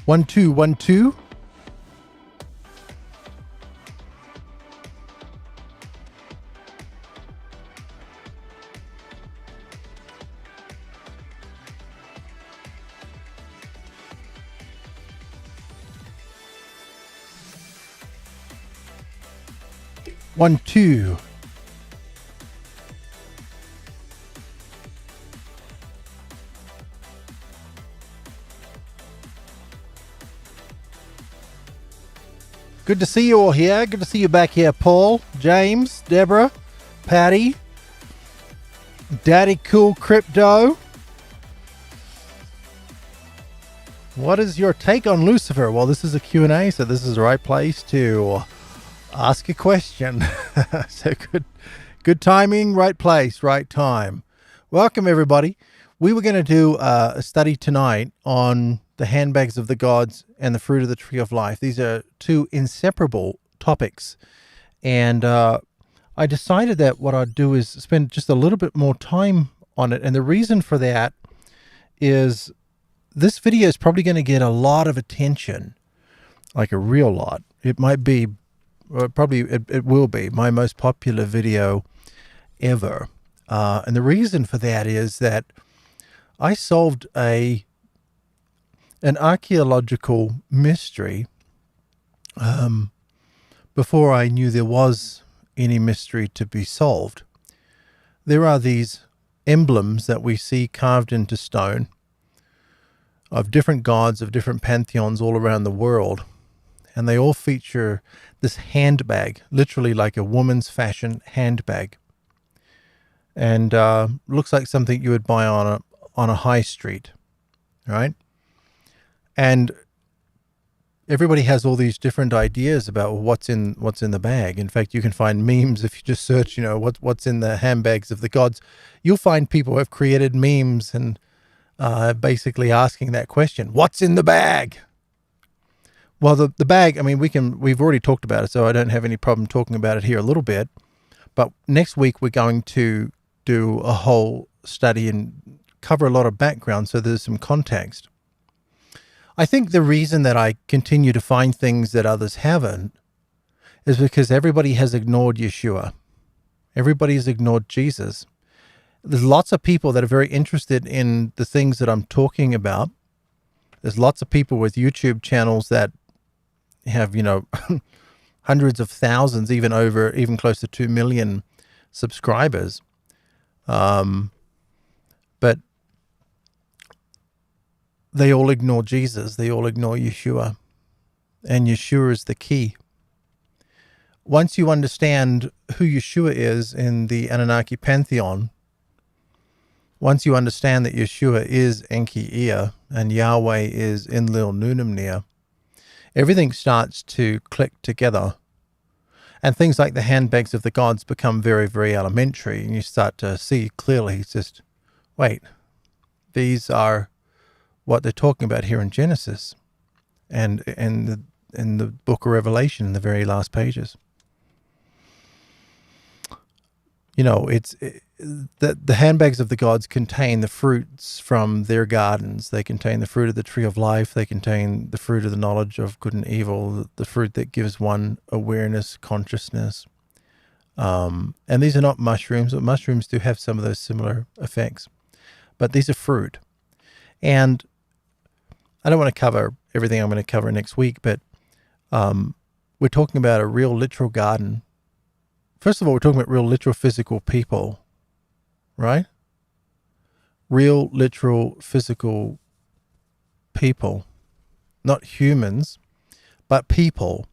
1 2 1 2. One, two. Good to see you all here. Good to see you back here, Paul, James, Deborah, Patty, Daddy Cool Crypto. What is your take on Lucifer? Well, this is a Q&A, so this is the right place to ask a question. So good timing, right place, right time. Welcome, everybody. We were going to do a study tonight on the handbags of the gods and the fruit of the tree of life. These are two inseparable topics. And I decided that what I'd do is spend just a little bit more time on it. And the reason for that is this video is probably going to get a lot of attention, like a real lot. It might be, it will be my most popular video ever. And the reason for that is that I solved an archaeological mystery before I knew there was any mystery to be solved. There are these emblems that we see carved into stone of different gods, of different pantheons all around the world. And they all feature this handbag, literally like a woman's fashion handbag. And looks like something you would buy on a high street, right? And everybody has all these different ideas about what's in the bag. In fact, you can find memes if you just search, what's in the handbags of the gods. You'll find people who have created memes and basically asking that question: what's in the bag? Well, the bag, I mean, we've already talked about it, so I don't have any problem talking about it here a little bit. But next week we're going to do a whole study and cover a lot of background, so there's some context. I think the reason that I continue to find things that others haven't is because everybody has ignored Yeshua. Everybody's ignored Jesus. There's lots of people that are very interested in the things that I'm talking about. There's lots of people with YouTube channels that have, hundreds of thousands, even close to 2 million subscribers. But they all ignore Jesus. They all ignore Yeshua. And Yeshua is the key. Once you understand who Yeshua is in the Anunnaki pantheon, once you understand that Yeshua is Enki Ea and Yahweh is Enlil Nunamnir, everything starts to click together. And things like the handbags of the gods become very, very elementary. And you start to see clearly, it's just, wait, these are what they're talking about here in Genesis and in the book of Revelation in the very last pages. The handbags of the gods contain the fruits from their gardens. They contain the fruit of the tree of life. They contain the fruit of the knowledge of good and evil, the fruit that gives one awareness, consciousness. And these are not mushrooms, but mushrooms do have some of those similar effects. But these are fruit. And I don't want to cover everything I'm going to cover next week, but we're talking about a real literal garden. First of all, we're talking about real literal physical people, right? Real literal physical people. Not humans, but people.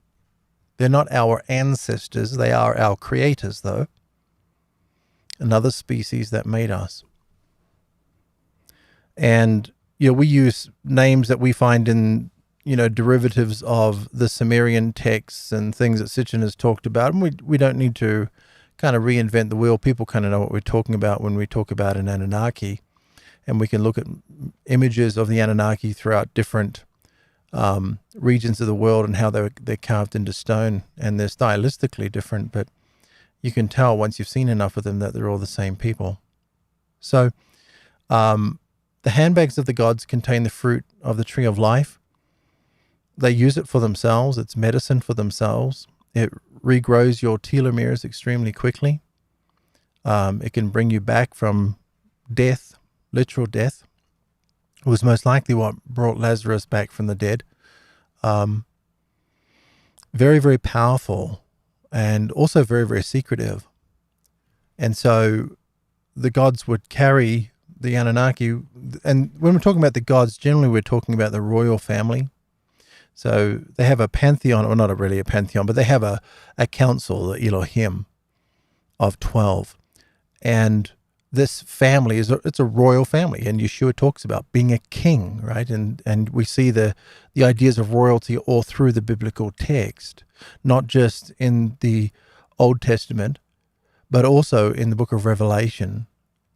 They're not our ancestors. They are our creators, though. Another species that made us. And we use names that we find in, derivatives of the Sumerian texts and things that Sitchin has talked about. And we don't need to kind of reinvent the wheel. People kind of know what we're talking about when we talk about an Anunnaki. And we can look at images of the Anunnaki throughout different regions of the world and how they're carved into stone. And they're stylistically different, but you can tell once you've seen enough of them that they're all the same people. So, the handbags of the gods contain the fruit of the tree of life. they use it for themselves. It's medicine for themselves. It regrows your telomeres extremely quickly. It can bring you back from death, literal death. It was most likely what brought Lazarus back from the dead. Very, very powerful, and also very, very secretive. And so the gods would carry the Anunnaki. And when we're talking about the gods, generally we're talking about the royal family. So they have a pantheon, or not really a pantheon, but they have a council, the Elohim, of 12. And this family it's a royal family, and Yeshua talks about being a king, right? And we see the ideas of royalty all through the biblical text, not just in the Old Testament, but also in the book of Revelation.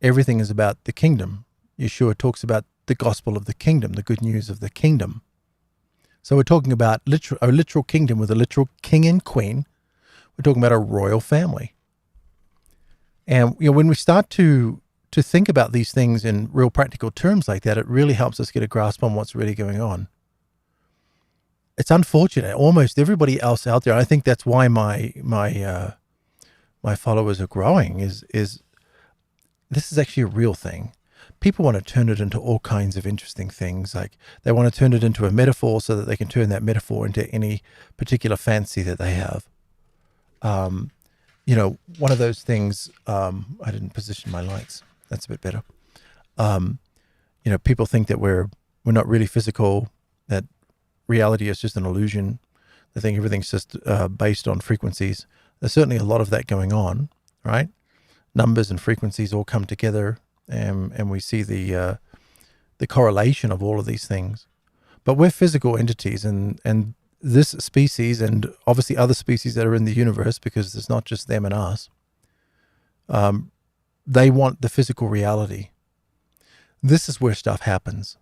Everything is about the kingdom. Yeshua talks about the gospel of the kingdom, the good news of the kingdom. So we're talking about a literal kingdom with a literal king and queen. We're talking about a royal family. And when we start to think about these things in real practical terms like that, it really helps us get a grasp on what's really going on. It's unfortunate. Almost everybody else out there, I think that's why my followers are growing, is this is actually a real thing. People want to turn it into all kinds of interesting things. Like they want to turn it into a metaphor so that they can turn that metaphor into any particular fancy that they have. One of those things, I didn't position my lights. That's a bit better. People think that we're not really physical, that reality is just an illusion. They think everything's just based on frequencies. There's certainly a lot of that going on, right? Numbers and frequencies all come together, and we see the correlation of all of these things. But we're physical entities, and this species, and obviously other species that are in the universe, because it's not just them and us, they want the physical reality. This is where stuff happens.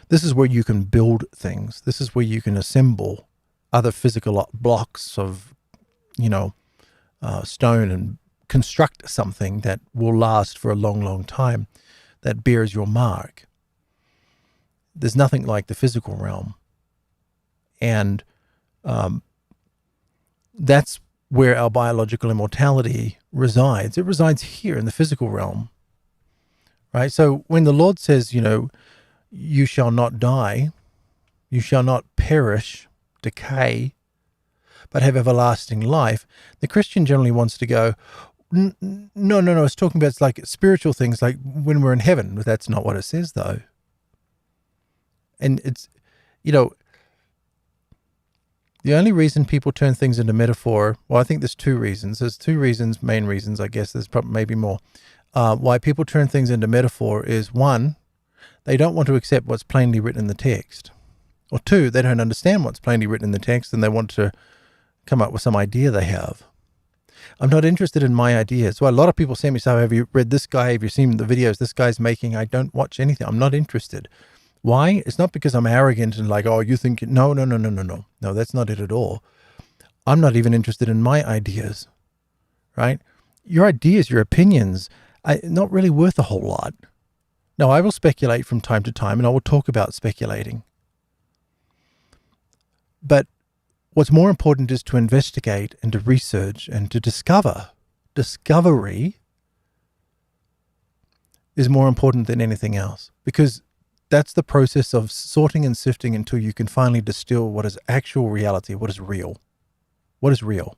This is where you can build things. This is where you can assemble other physical blocks of, stone, and construct something that will last for a long, long time, that bears your mark. There's nothing like the physical realm. And that's where our biological immortality resides. It resides here in the physical realm, right? So when the Lord says, you shall not die, you shall not perish, decay, but have everlasting life, the Christian generally wants to go, no, it's talking about, it's like spiritual things, like when we're in heaven. But that's not what it says, though. And it's, the only reason people turn things into metaphor, well, I think there's two reasons. There's two reasons, main reasons, I guess. There's probably maybe more. Why people turn things into metaphor is, one, they don't want to accept what's plainly written in the text. Or two, they don't understand what's plainly written in the text, and they want to come up with some idea they have. I'm not interested in my ideas. Well, a lot of people say to me, so have you read this guy? Have you seen the videos this guy's making? I don't watch anything. I'm not interested. Why? It's not because I'm arrogant and like, oh, you think, no. No, that's not it at all. I'm not even interested in my ideas, right? Your ideas, your opinions, not really worth a whole lot. Now, I will speculate from time to time, and I will talk about speculating. But what's more important is to investigate and to research and to discover. Discovery is more important than anything else, because that's the process of sorting and sifting until you can finally distill what is actual reality, what is real. What is real?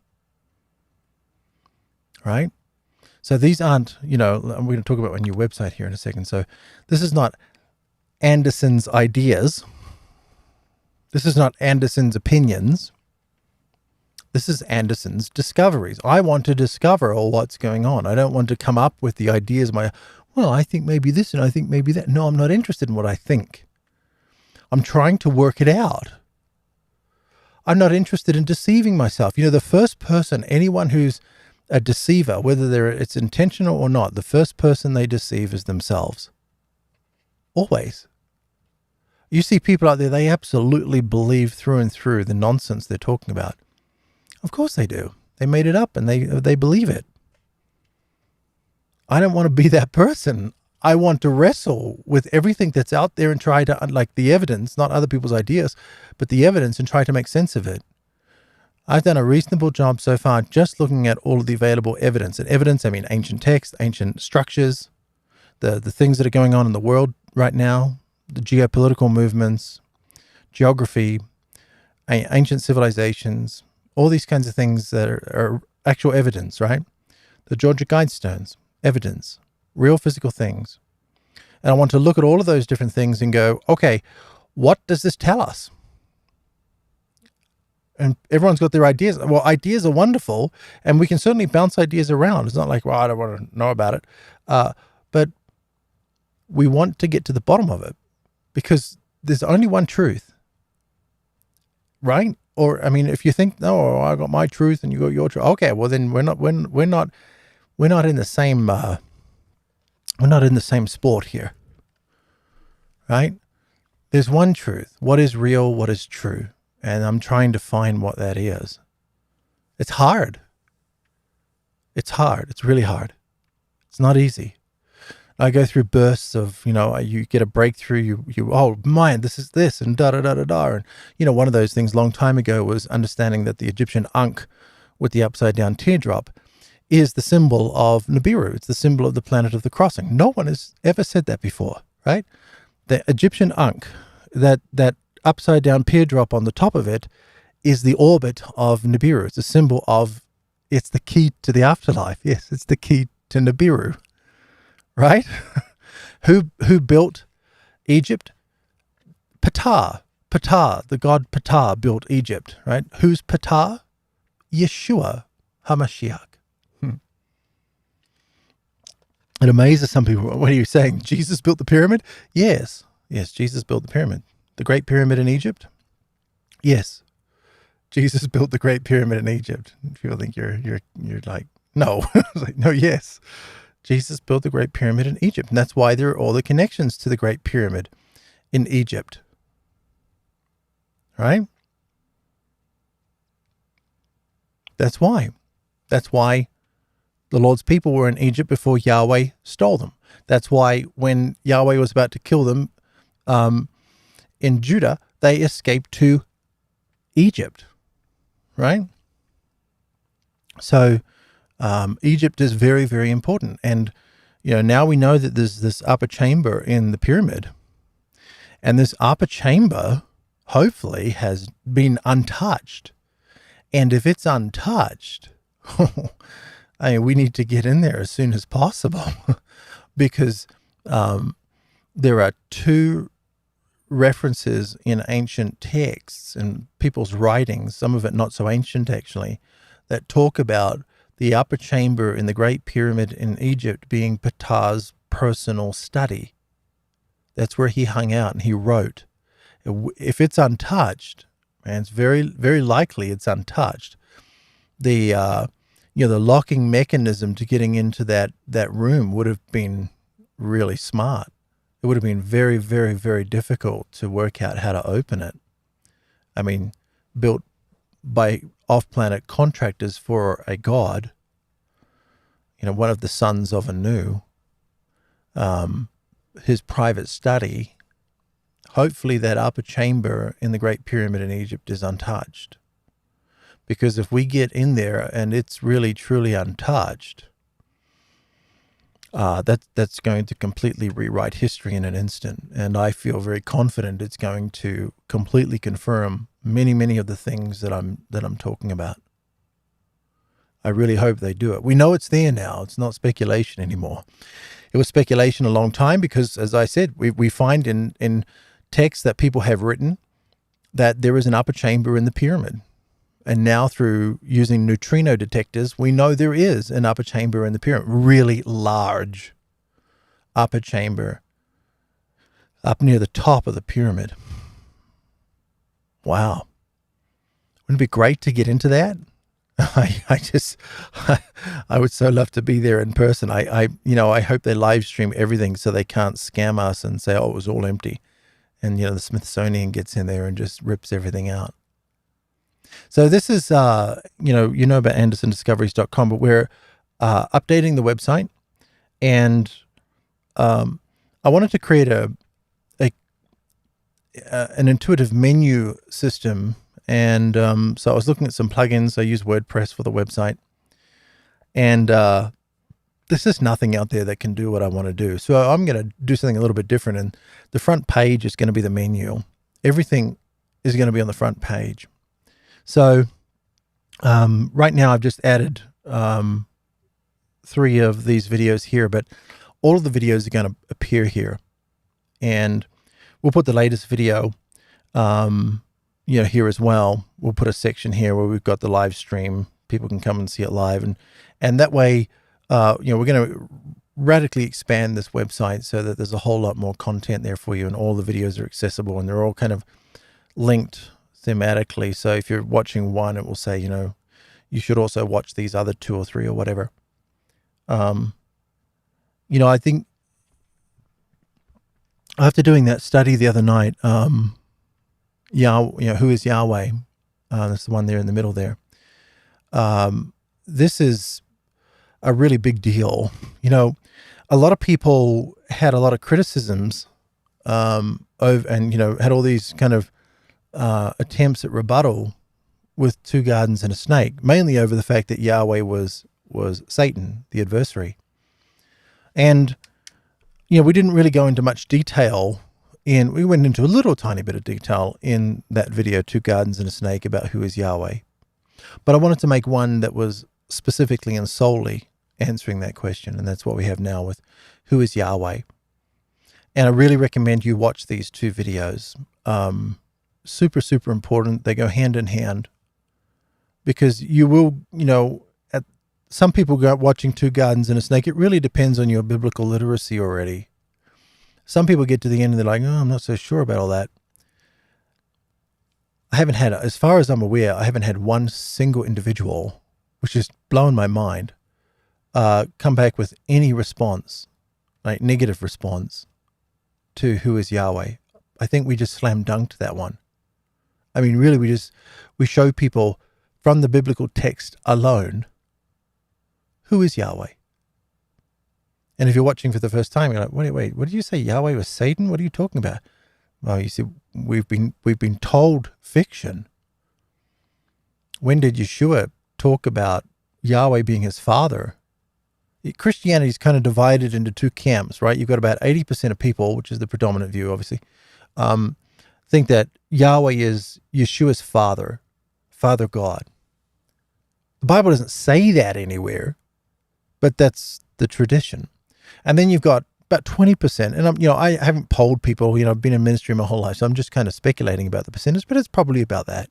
Right? So these aren't, we're going to talk about my new website here in a second. So this is not Anderson's ideas. This is not Anderson's opinions. This is Anderson's discoveries. I want to discover all what's going on. I don't want to come up with the ideas, I think maybe this and I think maybe that. No, I'm not interested in what I think. I'm trying to work it out. I'm not interested in deceiving myself. The first person, anyone who's a deceiver, whether it's intentional or not, the first person they deceive is themselves. Always. You see people out there, they absolutely believe through and through the nonsense they're talking about. Of course they do. They made it up and they believe it. I don't want to be that person. I want to wrestle with everything that's out there and try to, like the evidence, not other people's ideas, but the evidence, and try to make sense of it. I've done a reasonable job so far just looking at all of the available evidence. And evidence, I mean ancient texts, ancient structures, the things that are going on in the world right now, the geopolitical movements, geography, ancient civilizations, all these kinds of things that are actual evidence, right? The Georgia Guidestones, evidence, real physical things. And I want to look at all of those different things and go, okay, what does this tell us? And everyone's got their ideas. Well, ideas are wonderful, and we can certainly bounce ideas around. It's not like, well, I don't want to know about it. But we want to get to the bottom of it, because there's only one truth, right? Or, I mean, if you think, no, I got my truth and you got your truth. Okay, well then we're not in the same sport here, right? There's one truth. What is real? What is true? And I'm trying to find what that is. It's hard. It's hard. It's really hard. It's not easy. I go through bursts of, you get a breakthrough, oh, man, this is this, and da-da-da-da-da. And, one of those things a long time ago was understanding that the Egyptian Ankh with the upside down teardrop is the symbol of Nibiru. It's the symbol of the planet of the crossing. No one has ever said that before, right? The Egyptian Ankh, that upside down teardrop on the top of it, is the orbit of Nibiru. It's a symbol of, it's the key to the afterlife. Yes, it's the key to Nibiru. Right? Who built Egypt? Ptah, the god Ptah built Egypt, right? Who's Ptah? Yeshua HaMashiach. It amazes some people. What are you saying? Jesus built the pyramid? Yes, Jesus built the pyramid. The Great Pyramid in Egypt? Yes, Jesus built the Great Pyramid in Egypt. People think you're like, no. I was like, no, yes. Jesus built the Great Pyramid in Egypt. And that's why there are all the connections to the Great Pyramid in Egypt. Right? That's why. That's why the Lord's people were in Egypt before Yahweh stole them. That's why when Yahweh was about to kill them in Judah, they escaped to Egypt. Right? So Egypt is very, very important. And, now we know that there's this upper chamber in the pyramid. And this upper chamber, hopefully, has been untouched. And if it's untouched, we need to get in there as soon as possible. Because there are two references in ancient texts and people's writings, some of it not so ancient actually, that talk about the upper chamber in the Great Pyramid in Egypt being Ptah's personal study. That's where he hung out and he wrote. If it's untouched, and it's very, very likely it's untouched, the locking mechanism to getting into that room would have been really smart. It would have been very, very, very difficult to work out how to open it. I mean, built by off-planet contractors for a god, one of the sons of Anu, his private study, hopefully that upper chamber in the Great Pyramid in Egypt is untouched. Because if we get in there and it's really, truly untouched, that's going to completely rewrite history in an instant. And I feel very confident it's going to completely confirm many, many of the things that I'm talking about. I really hope they do it. We know it's there now. It's not speculation anymore. It was speculation a long time because, as I said, we find in texts that people have written that there is an upper chamber in the pyramid. And now through using neutrino detectors, we know there is an upper chamber in the pyramid, really large upper chamber up near the top of the pyramid. Wow. Wouldn't it be great to get into that? I would so love to be there in person. I hope they live stream everything so they can't scam us and say, oh, it was all empty. And, the Smithsonian gets in there and just rips everything out. So this is, about AndersonDiscoveries.com, but we're updating the website, and I wanted to create an intuitive menu system, and so I was looking at some plugins. I use WordPress for the website, and there's just nothing out there that can do what I want to do. So I'm going to do something a little bit different, and the front page is going to be the menu. Everything is going to be on the front page. So right now I've just added 3 of these videos here, but all of the videos are going to appear here, and we'll put the latest video, here as well. We'll put a section here where we've got the live stream. People can come and see it live, and that way, we're going to radically expand this website so that there's a whole lot more content there for you, and all the videos are accessible, and they're all kind of linked thematically. So if you're watching one, it will say, you should also watch these other 2 or 3 or whatever. I think after doing that study the other night, who is Yahweh? That's the one there in the middle there. This is a really big deal. A lot of people had a lot of criticisms had all these kind of attempts at rebuttal with 2 gardens and a snake, mainly over the fact that Yahweh was Satan, the adversary. And we didn't really go into much detail we went into a little tiny bit of detail in that video, 2 gardens and a snake, about who is Yahweh. But I wanted to make one that was specifically and solely answering that question. And that's what we have now with who is Yahweh. And I really recommend you watch these 2 videos. Super, super important. They go hand in hand, because you will, some people go watching 2 gardens and a snake. It really depends on your biblical literacy already. Some people get to the end and they're like, I'm not so sure about all that. I haven't had, as far as I'm aware, I haven't had one single individual, which has blown my mind, come back with any response, like negative response to who is Yahweh. I think we just slam dunked that one. I mean, really, we show people from the biblical text alone, who is Yahweh? And if you're watching for the first time, you're like, wait, what did you say? Yahweh was Satan? What are you talking about? Well, you see, we've been told fiction. When did Yeshua talk about Yahweh being his father? Christianity is kind of divided into 2 camps, right? You've got about 80% of people, which is the predominant view, obviously, think that Yahweh is Yeshua's father God. The Bible doesn't say that anywhere, but that's the tradition. And then you've got about 20%, and I haven't polled people. I've been in ministry my whole life, so I'm just kind of speculating about the percentage, but it's probably about that.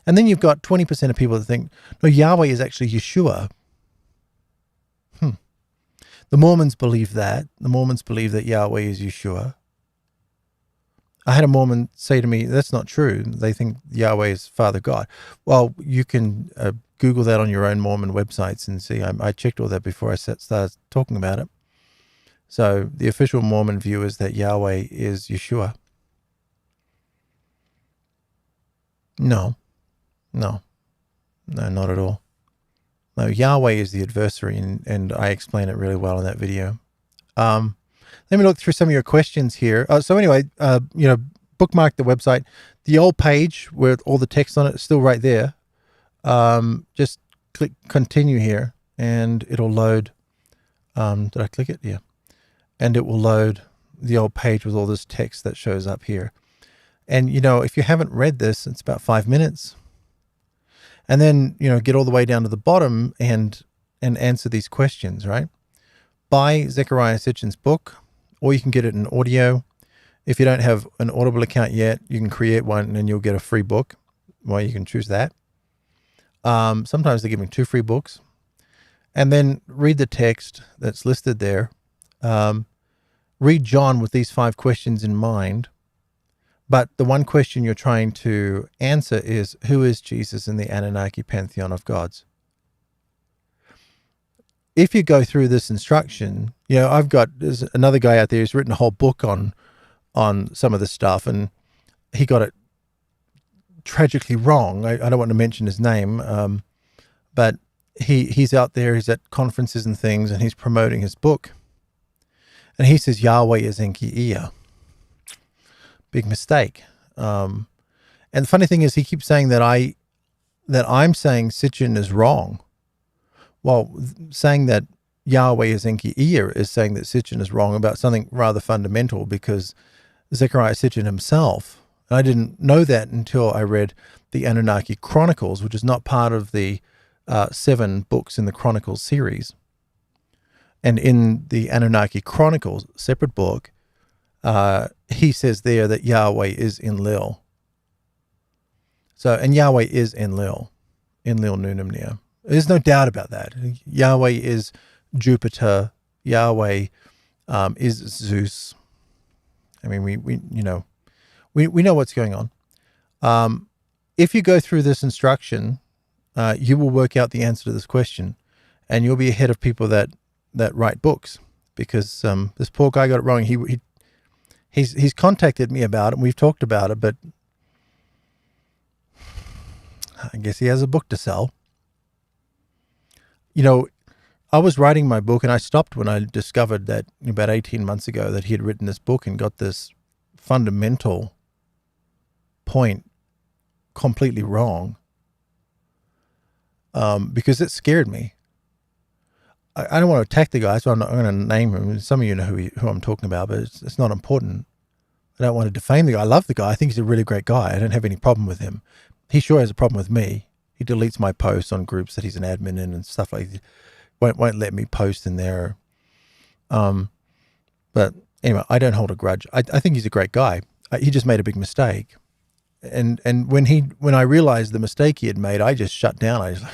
And then you've got 20% of people that think, no, Yahweh is actually Yeshua. The Mormons believe that. The Mormons believe that Yahweh is Yeshua. I had a Mormon say to me, that's not true. They think Yahweh is Father God. Well, you can Google that on your own Mormon websites and see. I checked all that before I started talking about it. So the official Mormon view is that Yahweh is Yeshua. No, not at all. No, Yahweh is the adversary, and I explain it really well in that video. Let me look through some of your questions here. So anyway, bookmark the website. The old page with all the text on it is still right there. Just click continue here, and it'll load. Did I click it? Yeah. And it will load the old page with all this text that shows up here. And, if you haven't read this, it's about 5 minutes. And then, get all the way down to the bottom and answer these questions, right? Buy Zechariah Sitchin's book, or you can get it in audio. If you don't have an Audible account yet, you can create one and then you'll get a free book. Well, you can choose that. Sometimes they give me 2 free books. And then read the text that's listed there. Read John with these 5 questions in mind. But the one question you're trying to answer is, who is Jesus in the Anunnaki pantheon of gods? If you go through this instruction, there's another guy out there who's written a whole book on some of this stuff, and he got it tragically wrong. I don't want to mention his name, but he's out there, he's at conferences and things, and he's promoting his book. And he says Yahweh is Enki Ea. Big mistake. And the funny thing is, he keeps saying that I'm saying Sitchin is wrong. Well, saying that Yahweh is Enki Ea is saying that Sitchin is wrong about something rather fundamental, because Zechariah Sitchin himself, and I didn't know that until I read the Anunnaki Chronicles, which is not part of the 7 books in the Chronicles series. And in the Anunnaki Chronicles, separate book, he says there that Yahweh is Enlil. So, and Yahweh is Enlil Nunamnir. There's no doubt about that. Yahweh is Jupiter. Yahweh is Zeus. I mean, we know what's going on. If you go through this instruction, you will work out the answer to this question, and you'll be ahead of people that write books, because this poor guy got it wrong. He's contacted me about it, and we've talked about it, but I guess he has a book to sell. I was writing my book, and I stopped when I discovered that about 18 months ago that he had written this book and got this fundamental point completely wrong, because it scared me. I don't want to attack the guy, so I'm going to name him. Some of you know who I'm talking about, but it's not important. I don't want to defame the guy. I love the guy. I think he's a really great guy. I don't have any problem with him. He sure has a problem with me. He deletes my posts on groups that he's an admin in and stuff like that. Won't let me post in there. But anyway, I don't hold a grudge. I think he's a great guy. He just made a big mistake. And when I realized the mistake he had made, I just shut down. I just,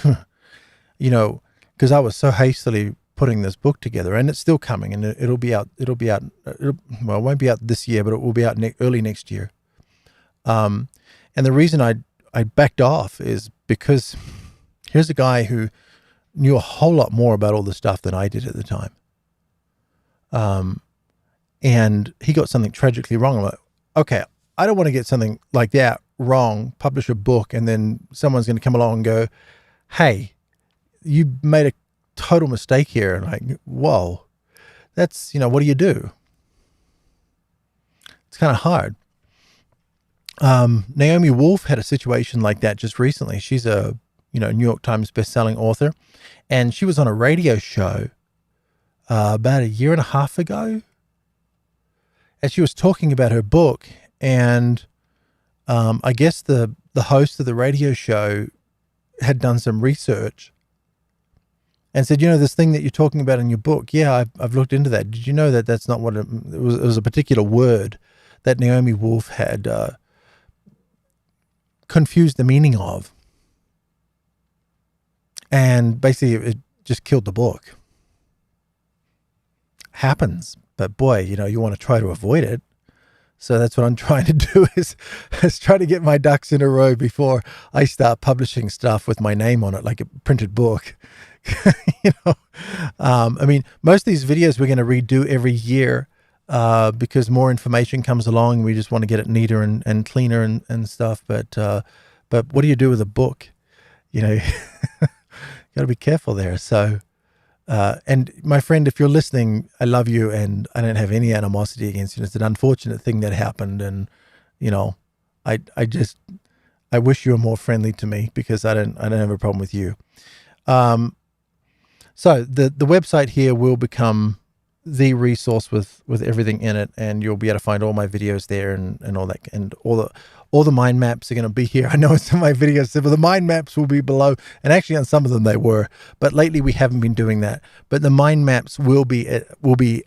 because I was so hastily putting this book together, and it's still coming, and it'll be out. Well, it won't be out this year, but it will be out early next year. And the reason I backed off is because here's a guy who knew a whole lot more about all the stuff than I did at the time. And he got something tragically wrong. I'm like, okay, I don't want to get something like that wrong, publish a book, and then someone's going to come along and go, hey, you made a total mistake here. And like, whoa, that's, what do you do? It's kind of hard. Naomi Wolf had a situation like that just recently. She's a, New York Times best-selling author, and she was on a radio show about 1.5 years ago, and she was talking about her book, and I guess the host of the radio show had done some research and said, this thing that you're talking about in your book, yeah, I've looked into that. Did you know that that's not what it was? It was a particular word that Naomi Wolf had confused the meaning of. And basically it just killed the book. Happens. But boy, you want to try to avoid it. So that's what I'm trying to do is try to get my ducks in a row before I start publishing stuff with my name on it, like a printed book. I mean, most of these videos we're going to redo every year because more information comes along. We just want to get it neater and cleaner and stuff. But what do you do with a book? Got to be careful there. So, and my friend, if you're listening, I love you and I don't have any animosity against you. It's an unfortunate thing that happened. And, I wish you were more friendly to me because I don't have a problem with you. So the website here will become the resource with everything in it, and you'll be able to find all my videos there and all that, and all the mind maps are going to be here. I know in some of my videos said, well, the mind maps will be below, and actually on some of them they were, but lately we haven't been doing that. But the mind maps will be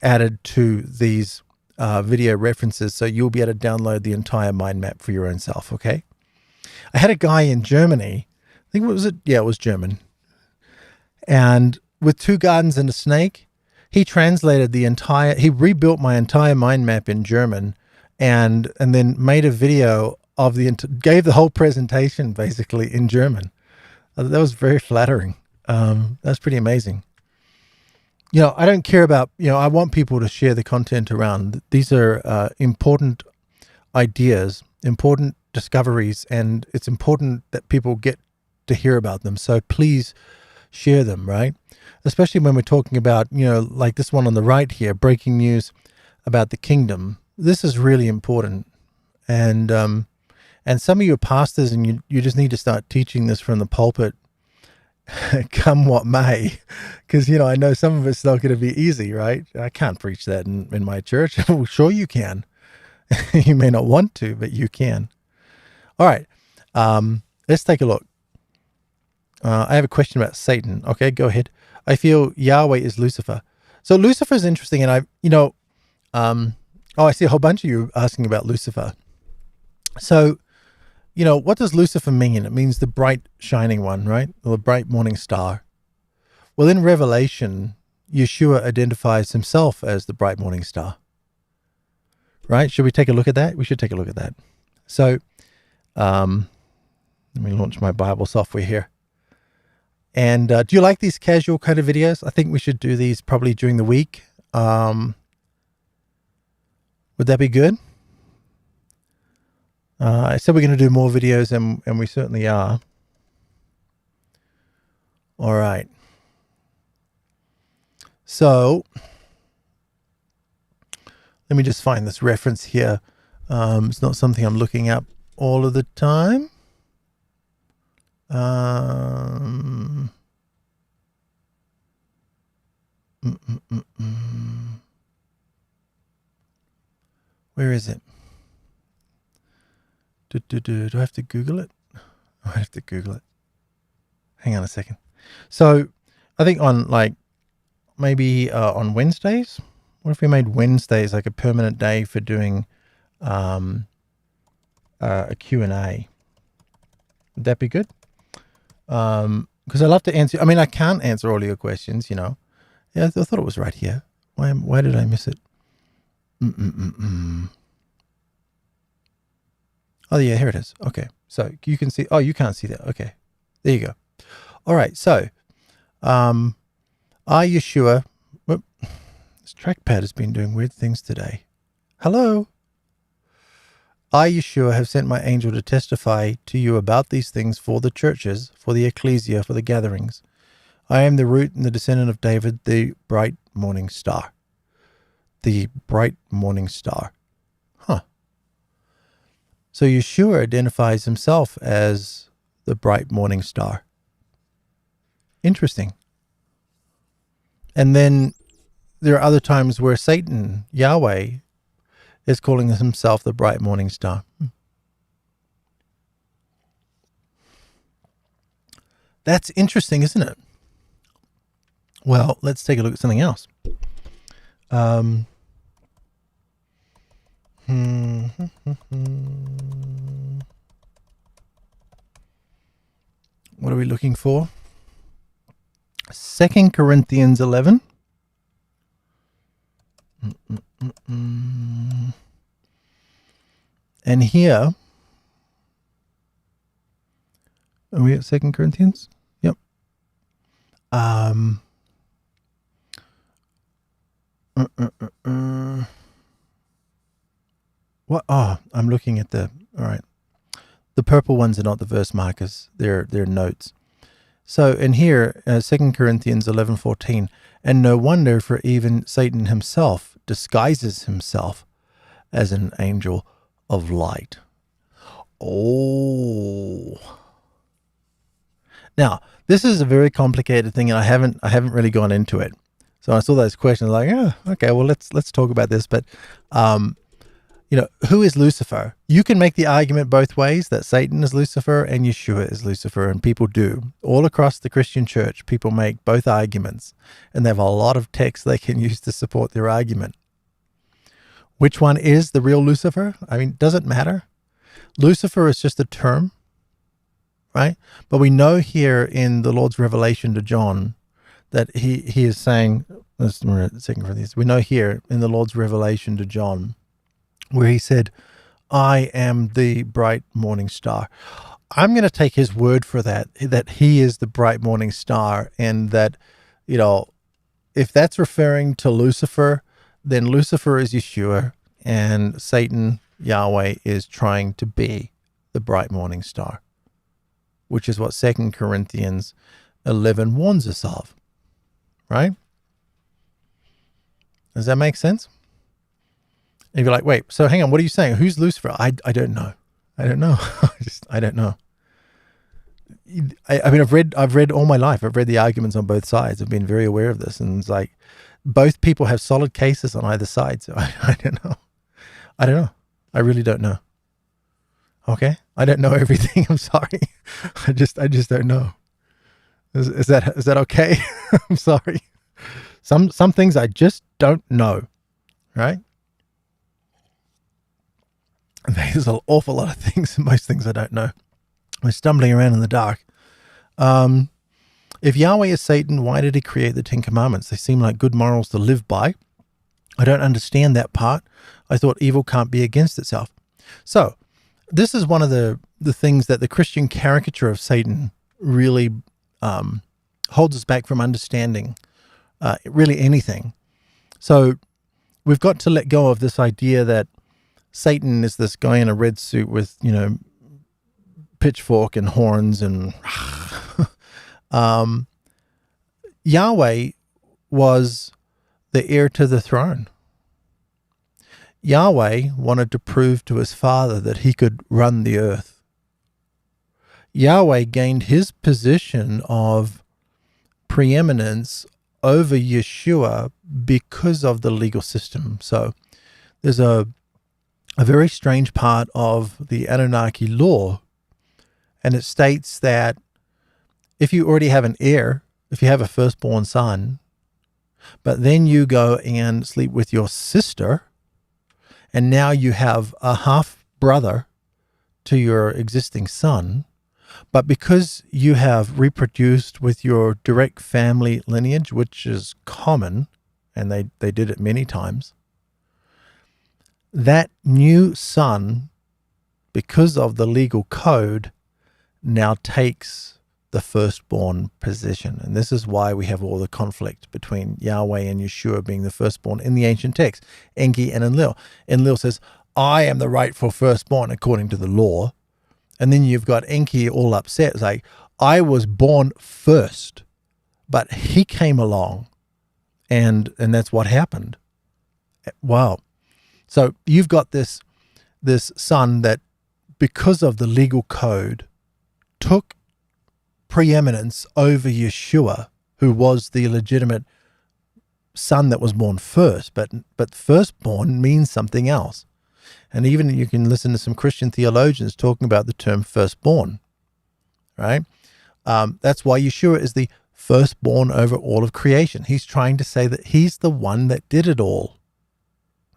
added to these video references, so you'll be able to download the entire mind map for your own self. Okay. I had a guy in Germany. I think what was it? Yeah, it was German. And with 2 gardens and a snake, he translated he rebuilt my entire mind map in German and then made a video of gave the whole presentation basically in German. That was very flattering. That's pretty amazing. I don't care about, I want people to share the content around. These are important ideas, important discoveries, and it's important that people get to hear about them. So please share them, right? Especially when we're talking about, like this one on the right here, breaking news about the kingdom. This is really important. And some of you are pastors, and you just need to start teaching this from the pulpit, come what may, because I know some of it's not going to be easy, right? I can't preach that in my church. Well, sure you can. You may not want to, but you can. All right, let's take a look. I have a question about Satan. Okay, go ahead. I feel Yahweh is Lucifer. So Lucifer is interesting, and I see a whole bunch of you asking about Lucifer. So, what does Lucifer mean? It means the bright shining one, right? Or the bright morning star. Well, in Revelation, Yeshua identifies himself as the bright morning star. Right? Should we take a look at that? We should take a look at that. So, let me launch my Bible software here. And do you like these casual kind of videos? I think we should do these probably during the week. Would that be good? I said we're going to do more videos, and we certainly are. All right. So let me just find this reference here. It's not something I'm looking up all of the time. Where is it? Do I have to Google it? I have to Google it. Hang on a second. So I think on maybe on Wednesdays, what if we made Wednesdays like a permanent day for doing a Q&A? Would that be good? Because I love to answer. I mean, I can't answer all of your questions, Yeah, I thought it was right here. Why did I miss it? Oh, yeah, here it is. Okay. So you can see. Oh, you can't see that. Okay. There you go. All right. So, I, Yeshua. Whoop, this trackpad has been doing weird things today. Hello. I, Yeshua, have sent my angel to testify to you about these things for the churches, for the ecclesia, for the gatherings. I am the root and the descendant of David, the bright morning star. The bright morning star. Huh. So Yeshua identifies himself as the bright morning star. Interesting. And then there are other times where Satan, Yahweh, is calling himself the bright morning star. That's interesting, isn't it? Well, let's take a look at something else. What are we looking for? 2 Corinthians 11. And here, are we at 2 Corinthians? Yep. What? Oh, I'm looking at all right. The purple ones are not the verse markers. They're notes. So in here, 2 Corinthians 11:14, and no wonder, for even Satan himself disguises himself as an angel of light. Oh. Now, this is a very complicated thing, and I haven't really gone into it. So I saw those questions like, oh, okay, well, let's talk about this. But, who is Lucifer? You can make the argument both ways that Satan is Lucifer and Yeshua is Lucifer, and people do. All across the Christian church, people make both arguments, and they have a lot of text they can use to support their argument. Which one is the real Lucifer? I mean, does it matter? Lucifer is just a term, right? But we know here in the Lord's revelation to John that he is saying, we're at 2 Corinthians, we know here in the Lord's revelation to John where he said, I am the bright morning star. I'm going to take his word for that he is the bright morning star, and that, if that's referring to Lucifer, then Lucifer is Yeshua, and Satan, Yahweh, is trying to be the bright morning star, which is what 2 Corinthians 11 warns us of, right? Does that make sense? And you're like, wait, so hang on, what are you saying? Who's Lucifer? I don't know. I don't know. I don't know. I mean, I've read all my life. I've read the arguments on both sides. I've been very aware of this. And it's like, both people have solid cases on either side. So I don't know. I don't know. I really don't know. Okay. I don't know everything. I'm sorry. I just don't know. Is that okay? I'm sorry. Some things I just don't know. Right? There's an awful lot of things, most things I don't know. We're stumbling around in the dark. If Yahweh is Satan, why did he create the 10 Commandments? They seem like good morals to live by. I don't understand that part. I thought evil can't be against itself. So this is one of the things that the Christian caricature of Satan really holds us back from understanding really anything. So we've got to let go of this idea that Satan is this guy in a red suit with, pitchfork and horns and Yahweh was the heir to the throne. Yahweh wanted to prove to his father that he could run the earth. Yahweh gained his position of preeminence over Yeshua because of the legal system. So there's a very strange part of the Anunnaki law, and it states that if you already have an heir, if you have a firstborn son, but then you go and sleep with your sister, and now you have a half brother to your existing son, but because you have reproduced with your direct family lineage, which is common, and they did it many times, that new son, because of the legal code, now takes the firstborn position. And this is why we have all the conflict between Yahweh and Yeshua being the firstborn in the ancient text. Enki and Enlil. Enlil says, I am the rightful firstborn according to the law. And then you've got Enki all upset. It's like, I was born first, but he came along and that's what happened. Wow. So you've got this son that, because of the legal code, took preeminence over Yeshua, who was the legitimate son that was born first. But firstborn means something else. And even you can listen to some Christian theologians talking about the term firstborn, right? That's why Yeshua is the firstborn over all of creation. He's trying to say that he's the one that did it all,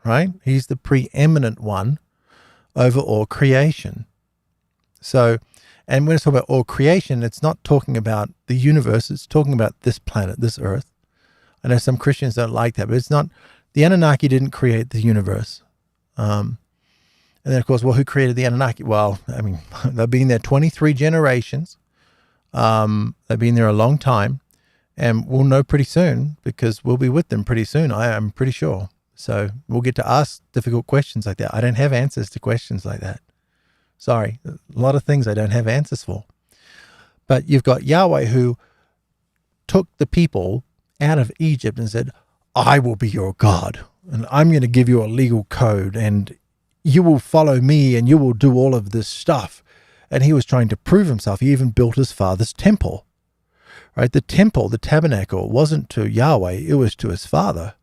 right? He's the preeminent one over all creation. So, and when it's talking about all creation, it's not talking about the universe. It's talking about this planet, this earth. I know some Christians don't like that, but it's not. The Anunnaki didn't create the universe. And then, of course, well, who created the Anunnaki? Well, I mean, they've been there 23 generations. They've been there a long time. And we'll know pretty soon because we'll be with them pretty soon, I'm pretty sure. So we'll get to ask difficult questions like that. I don't have answers to questions like that. Sorry, a lot of things I don't have answers for. But you've got Yahweh who took the people out of Egypt and said, I will be your God, and I'm going to give you a legal code, and you will follow me, and you will do all of this stuff. And he was trying to prove himself. He even built his father's temple, right? The temple, the tabernacle, wasn't to Yahweh, it was to his father,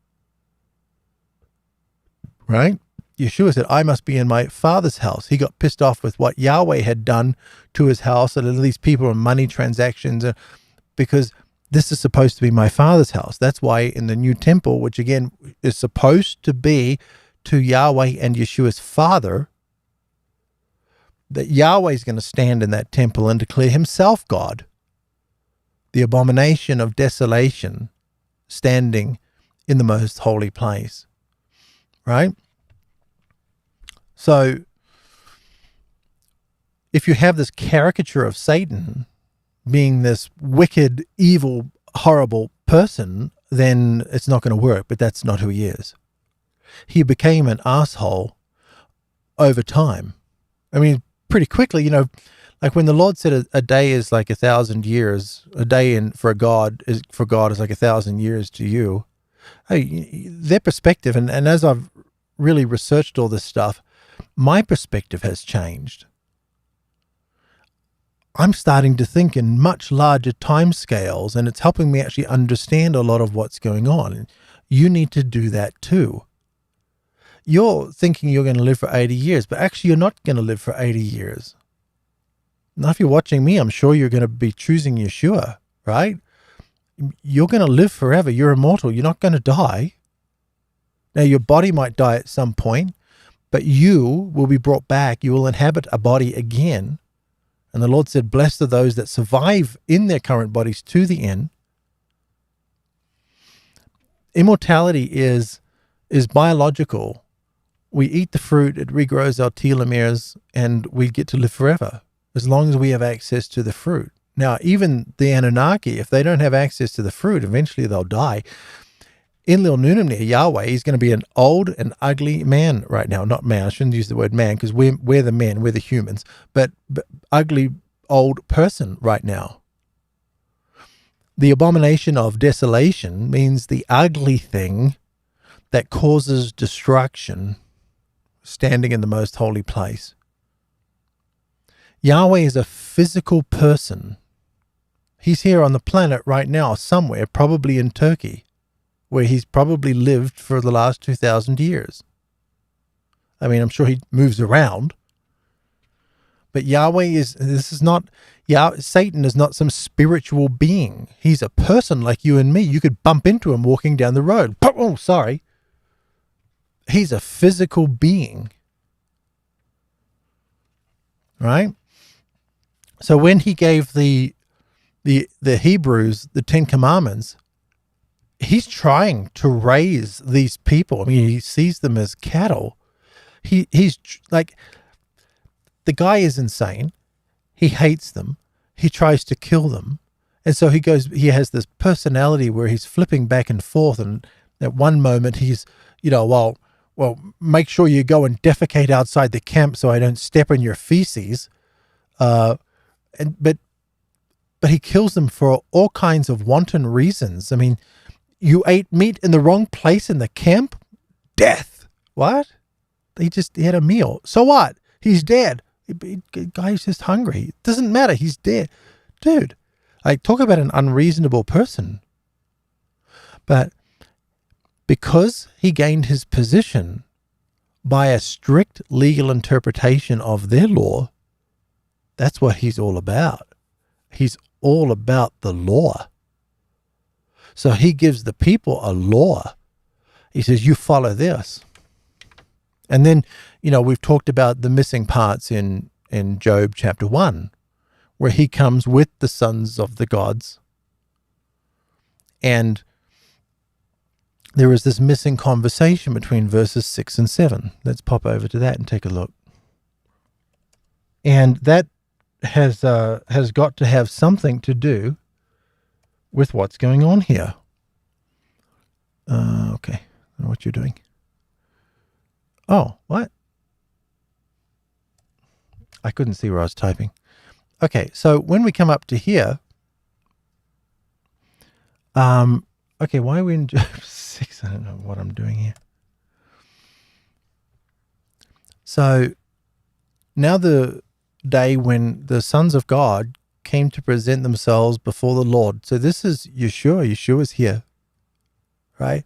right? Yeshua said, I must be in my father's house. He got pissed off with what Yahweh had done to his house and at least people and money transactions, because this is supposed to be my father's house. That's why in the new temple, which again is supposed to be to Yahweh and Yeshua's father, that Yahweh is going to stand in that temple and declare himself God. The abomination of desolation standing in the most holy place, right? So if you have this caricature of Satan being this wicked, evil, horrible person, then it's not going to work. But that's not who he is. He became an asshole over time. I mean, pretty quickly, Like when the Lord said a day is like 1,000 years, a day for God is like 1,000 years to you. Hey, their perspective, and as I've really researched all this stuff, my perspective has changed. I'm starting to think in much larger time scales, and it's helping me actually understand a lot of what's going on. You need to do that too. You're thinking you're going to live for 80 years, but actually you're not going to live for 80 years. Now, if you're watching me, I'm sure you're going to be choosing Yeshua, right? You're going to live forever. You're immortal. You're not going to die. Now, your body might die at some point, but you will be brought back. You will inhabit a body again. And the Lord said, blessed are those that survive in their current bodies to the end. Immortality is biological. We eat the fruit, it regrows our telomeres, and we get to live forever as long as we have access to the fruit. Now, even the Anunnaki, if they don't have access to the fruit, eventually they'll die. In Lil Nunamir, Yahweh is going to be an old and ugly man right now. Not man, I shouldn't use the word man because we're the men, we're the humans, but ugly old person right now. The abomination of desolation means the ugly thing that causes destruction, standing in the most holy place. Yahweh is a physical person. He's here on the planet right now somewhere, probably in Turkey, where he's probably lived for the last 2,000 years. I mean, I'm sure he moves around. But Satan is not some spiritual being. He's a person like you and me. You could bump into him walking down the road. Oh, sorry. He's a physical being. Right? So when he gave the Hebrews the 10 Commandments, he's trying to raise these people. I mean, he sees them as cattle. He's like, the guy is insane. He hates them. He tries to kill them. And so he has this personality where he's flipping back and forth. And at one moment he's, well, make sure you go and defecate outside the camp so I don't step in your feces. But he kills them for all kinds of wanton reasons. I mean, you ate meat in the wrong place in the camp? Death. What? He had a meal. So what? He's dead. The guy's just hungry. It doesn't matter. He's dead. Dude, talk about an unreasonable person. But because he gained his position by a strict legal interpretation of their law, that's what he's all about. He's all about the law. So he gives the people a law. He says, you follow this. And then, we've talked about the missing parts in Job chapter 1, where he comes with the sons of the gods. And there is this missing conversation between verses 6 and 7. Let's pop over to that and take a look. And that has got to have something to do with what's going on here. Okay, I don't know what you're doing. Oh, what? I couldn't see where I was typing. Okay, so when we come up to here, okay, why are we in Job 6? I don't know what I'm doing here. So now the day when the sons of God came to present themselves before the Lord. So this is Yeshua. Yeshua's here, right?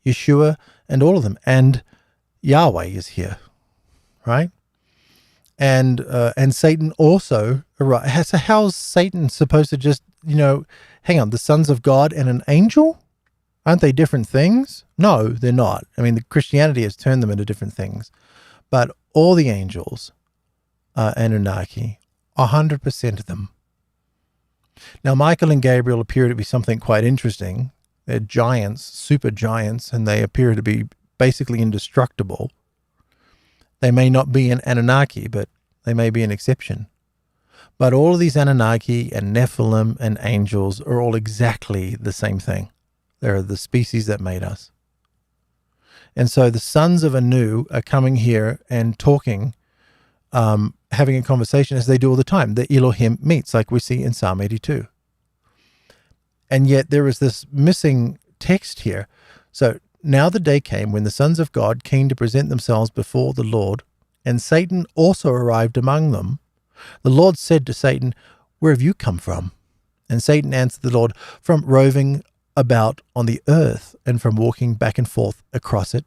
Yeshua and all of them. And Yahweh is here, right? And Satan also arrived. So how's Satan supposed to just, hang on, the sons of God and an angel? Aren't they different things? No, they're not. I mean, the Christianity has turned them into different things. But all the angels are Anunnaki, 100% of them. Now, Michael and Gabriel appear to be something quite interesting. They're giants, super giants, and they appear to be basically indestructible. They may not be an Anunnaki, but they may be an exception. But all of these Anunnaki and Nephilim and angels are all exactly the same thing. They're the species that made us. And so the sons of Anu are coming here and talking having a conversation as they do all the time. The Elohim meets, like we see in Psalm 82. And yet there is this missing text here. So now the day came when the sons of God came to present themselves before the Lord, and Satan also arrived among them. The Lord said to Satan, "Where have you come from?" And Satan answered the Lord, "From roving about on the earth and from walking back and forth across it."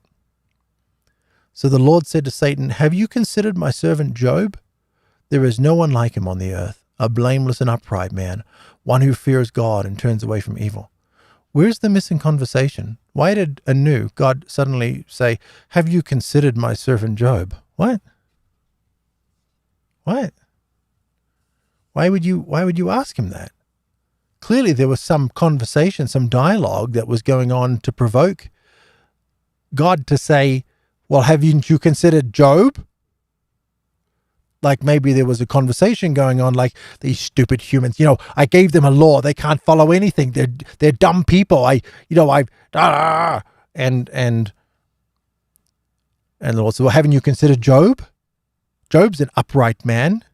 So the Lord said to Satan, "Have you considered my servant Job? There is no one like him on the earth, a blameless and upright man, one who fears God and turns away from evil." Where's the missing conversation? Why did anew God suddenly say, "Have you considered my servant Job?" What? What? Why would you ask him that? Clearly there was some conversation, some dialogue that was going on to provoke God to say, "Well, haven't you considered Job?" Like maybe there was a conversation going on, like, "These stupid humans, I gave them a law. They can't follow anything. They're dumb people. And the Lord said, "Well, haven't you considered Job? Job's an upright man."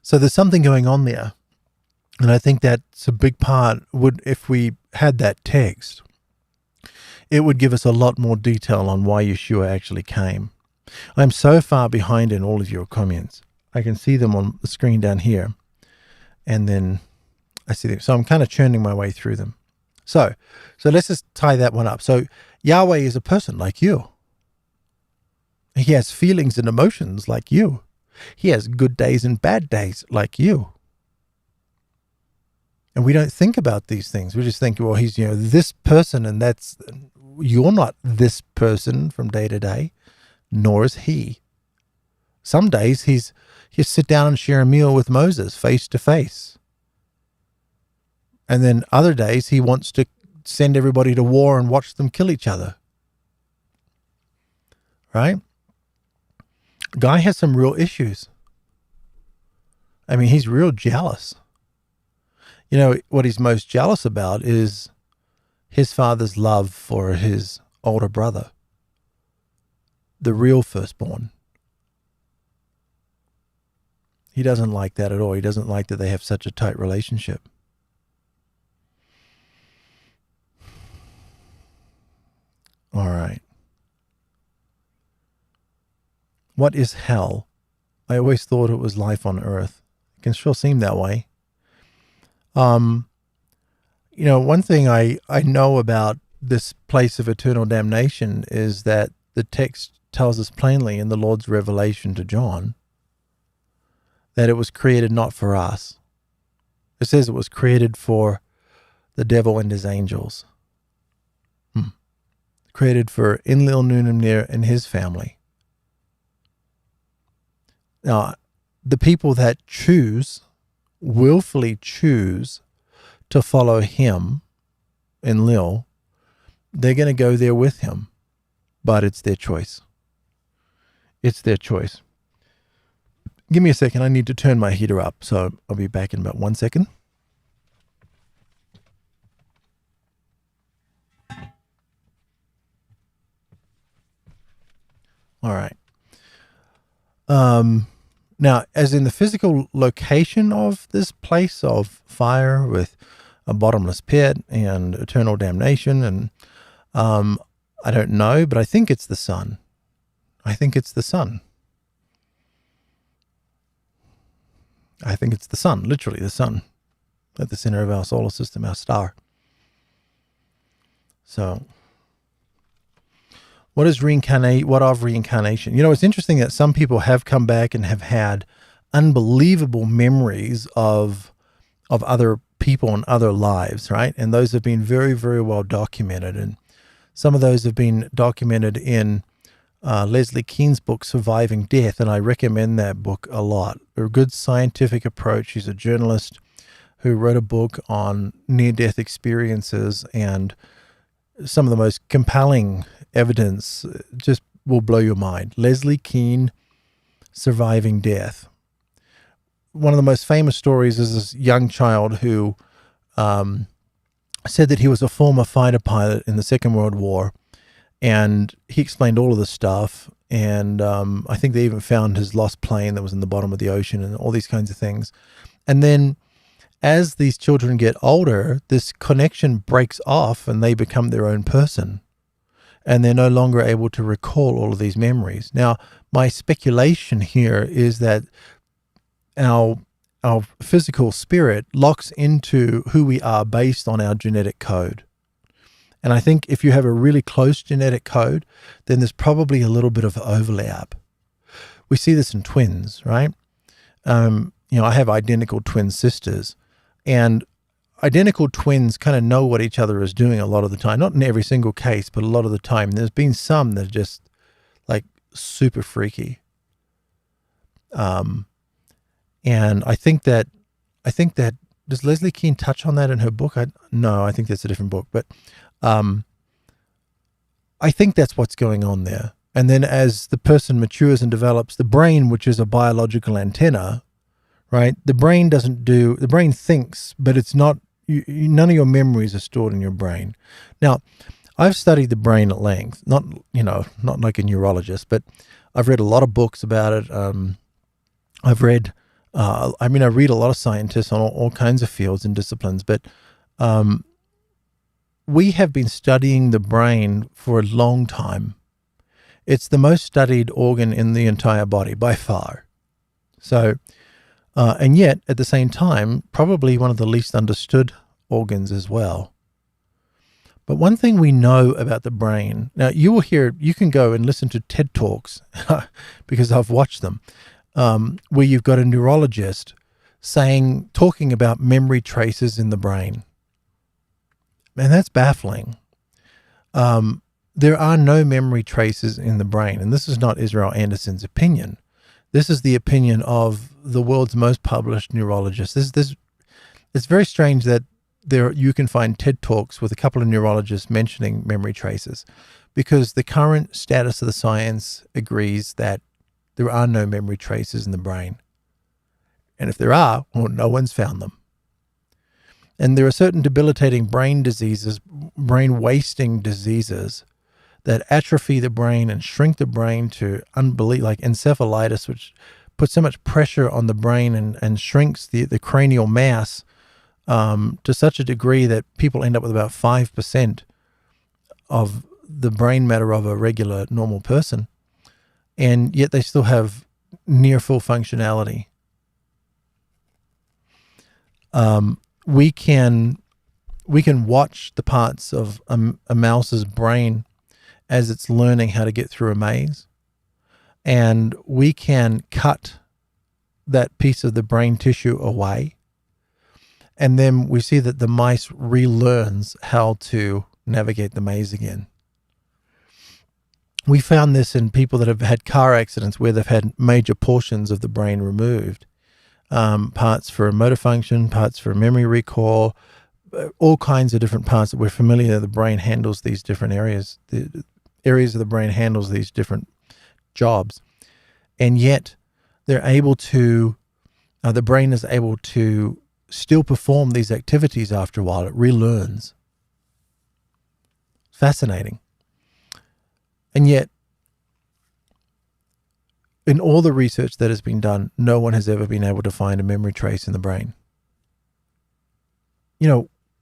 So there's something going on there. And I think that's a big part. If we had that text, it would give us a lot more detail on why Yeshua actually came. I'm so far behind in all of your comments. I can see them on the screen down here. And then I see them. So I'm kind of churning my way through them. So let's just tie that one up. So Yahweh is a person like you. He has feelings and emotions like you. He has good days and bad days like you. And we don't think about these things. We just think, well, he's, this person, and you're not this person from day to day, nor is he. Some days he'll sit down and share a meal with Moses face to face. And then other days he wants to send everybody to war and watch them kill each other. Right? Guy has some real issues. I mean, he's real jealous. What he's most jealous about is his father's love for his older brother, the real firstborn. He doesn't like that at all. He doesn't like that they have such a tight relationship. All right. What is hell? I always thought it was life on earth. It can sure seem that way. One thing I know about this place of eternal damnation is that the text tells us plainly in the Lord's revelation to John that it was created not for us. It says it was created for the devil and his angels. Created for Enlil, Nunamnir and his family. Now, the people that willfully choose to follow him, Enlil, they're going to go there with him. But it's their choice. It's their choice. Give me a second. I need to turn my heater up, so I'll be back in about 1 second. All right. Now, as in the physical location of this place of fire with a bottomless pit and eternal damnation, and I don't know, but I think it's the sun. I think it's the sun. I think it's the sun, literally the sun, at the center of our solar system, our star. So, what of reincarnation? It's interesting that some people have come back and have had unbelievable memories of other people and other lives, right? And those have been very, very well documented. And some of those have been documented in Leslie Kean's book, Surviving Death, and I recommend that book a lot. A good scientific approach. She's a journalist who wrote a book on near-death experiences, and some of the most compelling evidence just will blow your mind. Leslie Kean, Surviving Death. One of the most famous stories is this young child who said that he was a former fighter pilot in the Second World War, And he explained all of this stuff. And I think they even found his lost plane that was in the bottom of the ocean and all these kinds of things. And then as these children get older, this connection breaks off and they become their own person. And they're no longer able to recall all of these memories. Now, my speculation here is that our physical spirit locks into who we are based on our genetic code. And I think if you have a really close genetic code, then there's probably a little bit of overlap. We see this in twins, right? I have identical twin sisters, and identical twins kind of know what each other is doing a lot of the time. Not in every single case, but a lot of the time. There's been some that are just like super freaky. And I think that does Leslie Kean touch on that in her book? No, I think that's a different book, but I think that's what's going on there. And then as the person matures and develops, the brain, which is a biological antenna, right? The brain thinks, but it's not, none of your memories are stored in your brain. Now, I've studied the brain at length, not like a neurologist, but I've read a lot of books about it. I read a lot of scientists on all kinds of fields and disciplines, but we have been studying the brain for a long time. It's the most studied organ in the entire body by far. So, and yet at the same time, probably one of the least understood organs as well. But one thing we know about the brain, now you can go and listen to TED Talks because I've watched them, where you've got a neurologist talking about memory traces in the brain. And that's baffling. There are no memory traces in the brain. And this is not Israel Anderson's opinion. This is the opinion of the world's most published neurologist. It's very strange that you can find TED Talks with a couple of neurologists mentioning memory traces, because the current status of the science agrees that there are no memory traces in the brain. And if there are, well, no one's found them. And there are certain debilitating brain diseases, brain wasting diseases that atrophy the brain and shrink the brain to like encephalitis, which puts so much pressure on the brain and shrinks the cranial mass to such a degree that people end up with about 5% of the brain matter of a regular normal person. And yet they still have near full functionality. We can watch the parts of a mouse's brain as it's learning how to get through a maze, and we can cut that piece of the brain tissue away, and then we see that the mice relearns how to navigate the maze again. We found this in people that have had car accidents where they've had major portions of the brain removed. Parts for motor function, parts for memory recall, all kinds of different parts that we're familiar. The brain handles these different areas. The areas of the brain handles these different jobs. And yet they're able to, the brain is able to still perform these activities after a while. It relearns. Fascinating. And yet, in all the research that has been done, no one has ever been able to find a memory trace in the brain.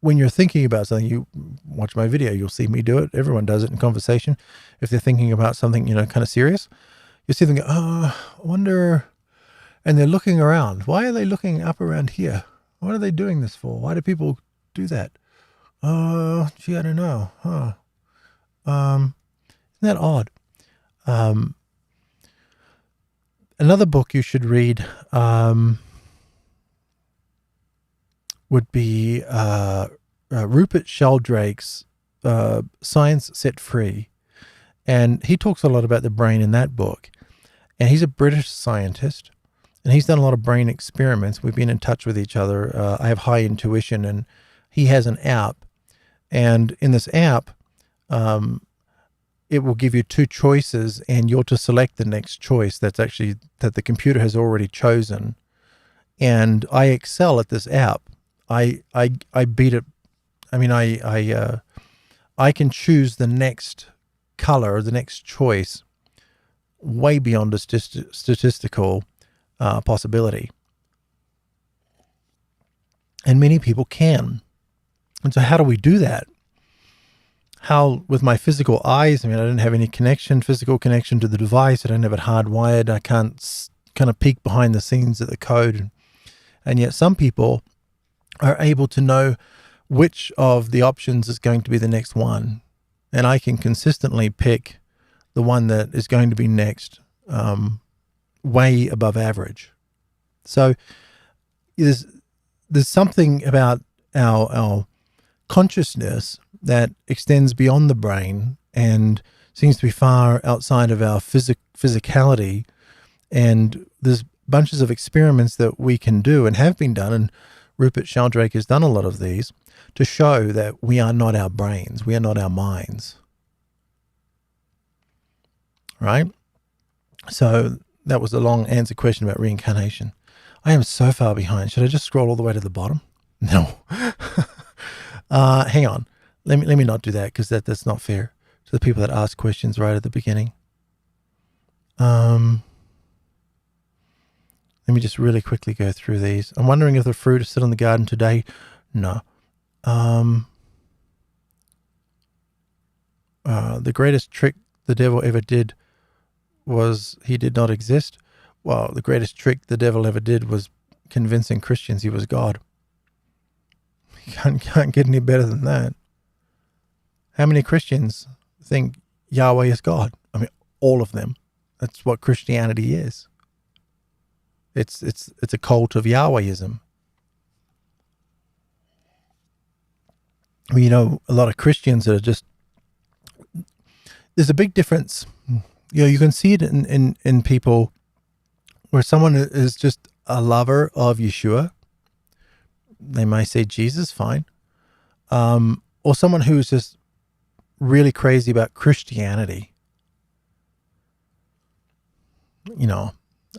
When you're thinking about something, you watch my video, you'll see me do it. Everyone does it in conversation. If they're thinking about something, kind of serious, you see them go, I wonder, and they're looking around. Why are they looking up around here? What are they doing this for? Why do people do that? I don't know. Isn't that odd? Another book you should read would be Rupert Sheldrake's Science Set Free. And he talks a lot about the brain in that book. And he's a British scientist, and he's done a lot of brain experiments. We've been in touch with each other. I have high intuition, and he has an app. And in this app, it will give you two choices, and you're to select the next choice that the computer has already chosen. And I excel at this app. I beat it. I mean, I can choose the next color, the next choice, way beyond a statistical possibility. And many people can. And so how do we do that? How, with my physical eyes, I mean, I don't have any physical connection to the device. I don't have it hardwired. I can't kind of peek behind the scenes at the code. And yet some people are able to know which of the options is going to be the next one. And I can consistently pick the one that is going to be next, way above average. So there's something about our consciousness that extends beyond the brain and seems to be far outside of our physicality. And there's bunches of experiments that we can do and have been done, and Rupert Sheldrake has done a lot of these, to show that we are not our brains, we are not our minds. Right? So that was a long answer question about reincarnation. I am so far behind. Should I just scroll all the way to the bottom? No. Hang on. Let me not do that, because that's not fair to the people that ask questions right at the beginning. Let me just really quickly go through these. I'm wondering if the fruit is still in the garden today. No. The greatest trick the devil ever did was he did not exist. Well, the greatest trick the devil ever did was convincing Christians he was God. You can't get any better than that. How many Christians think Yahweh is God? I mean, all of them. That's what Christianity is. It's a cult of Yahwehism. I mean, a lot of Christians that are just, there's a big difference. You can see it in people where someone is just a lover of Yeshua. They may say Jesus, fine. Or someone who is just really crazy about Christianity.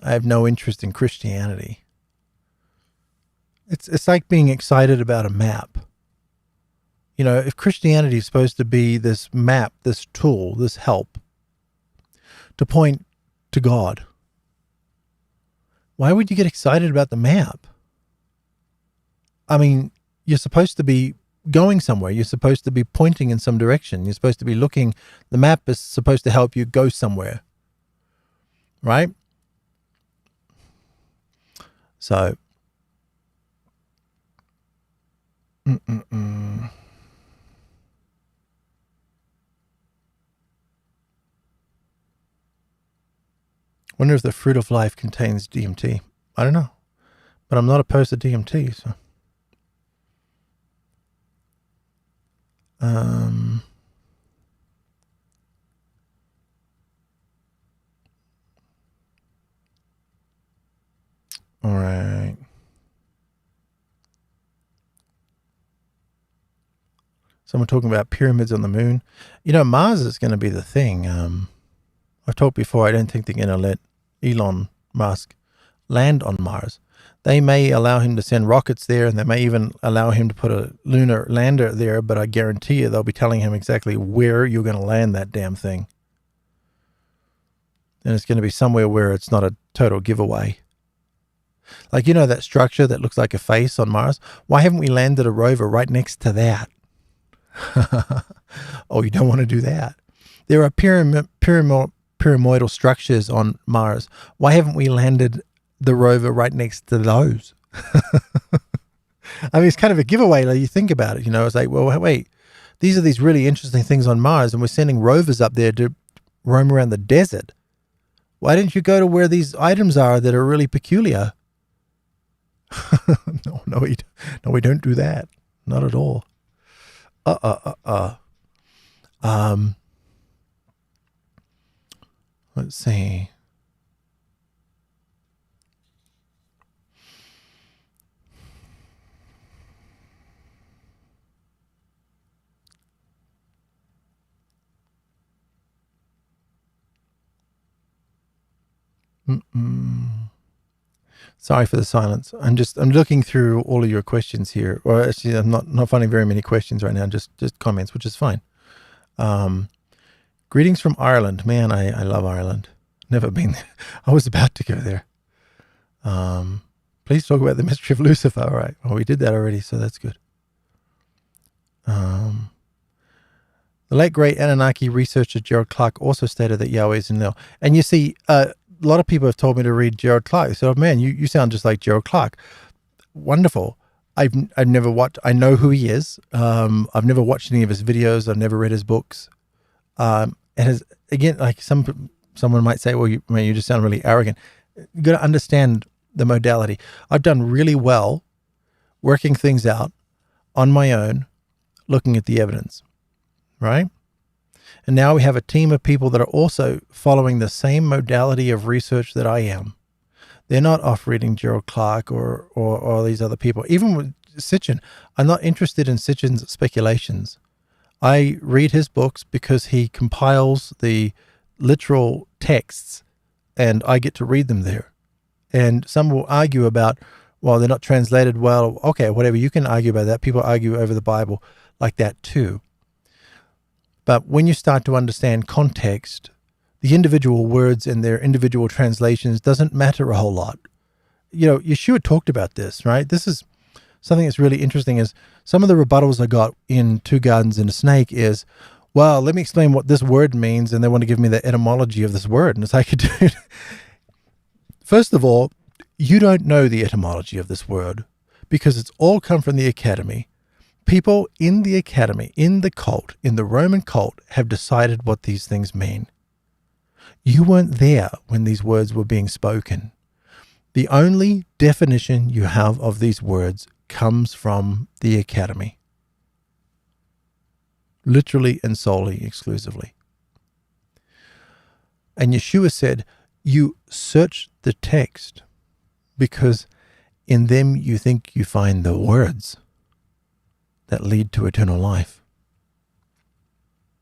I have no interest in Christianity. It's like being excited about a map. If Christianity is supposed to be this map, this tool, this help to point to God, why would you get excited about the map? I mean, you're supposed to be going somewhere. You're supposed to be pointing in some direction. You're supposed to be looking. The map is supposed to help you go somewhere. Right? So, wonder if the fruit of life contains DMT. I don't know, but I'm not opposed to DMT. So, all right. Someone talking about pyramids on the moon. Mars is going to be the thing. I've talked before, I don't think they're going to let Elon Musk land on Mars. They may allow him to send rockets there, and they may even allow him to put a lunar lander there, but I guarantee you they'll be telling him exactly where you're going to land that damn thing. And it's going to be somewhere where it's not a total giveaway. Like, that structure that looks like a face on Mars? Why haven't we landed a rover right next to that? Oh, you don't want to do that. There are pyramidal structures on Mars. Why haven't we landed the rover right next to those? I mean, it's kind of a giveaway. Like, you think about it, it's like, well, wait, these are these really interesting things on Mars, and we're sending rovers up there to roam around the desert. Why didn't you go to where these items are that are really peculiar? No, we don't do that. Not at all. Let's see. Sorry for the silence. I'm looking through all of your questions here. Or actually, I'm not finding very many questions right now, just comments, which is fine. Greetings from Ireland. Man, I love Ireland. Never been there. I was about to go there. Please talk about the mystery of Lucifer. All right. Well, we did that already, so that's good. The late great Anunnaki researcher Gerald Clark also stated that Yahweh is Enlil. And you see, a lot of people have told me to read Gerald Clark. So, man, you sound just like Gerald Clark. Wonderful. I've never watched. I know who he is. I've never watched any of his videos. I've never read his books. And has, again, like someone might say, well, you just sound really arrogant. You got to understand the modality. I've done really well working things out on my own, looking at the evidence, right? And now we have a team of people that are also following the same modality of research that I am. They're not off reading Gerald Clark or these other people. Even with Sitchin, I'm not interested in Sitchin's speculations. I read his books because he compiles the literal texts and I get to read them there. And some will argue about, well, they're not translated well. Okay, whatever. You can argue about that. People argue over the Bible like that too. But when you start to understand context, the individual words and their individual translations doesn't matter a whole lot. You know, Yeshua talked about this, right? This is something that's really interesting is some of the rebuttals I got in Two Gardens and a Snake is, well, let me explain what this word means. And they want to give me the etymology of this word. And it's like, dude, first of all, you don't know the etymology of this word because it's all come from the academy. People in the academy, in the cult, in the Roman cult, have decided what these things mean. You weren't there when these words were being spoken. The only definition you have of these words comes from the academy. Literally and solely, exclusively. And Yeshua said, you search the text because in them you think you find the words that lead to eternal life.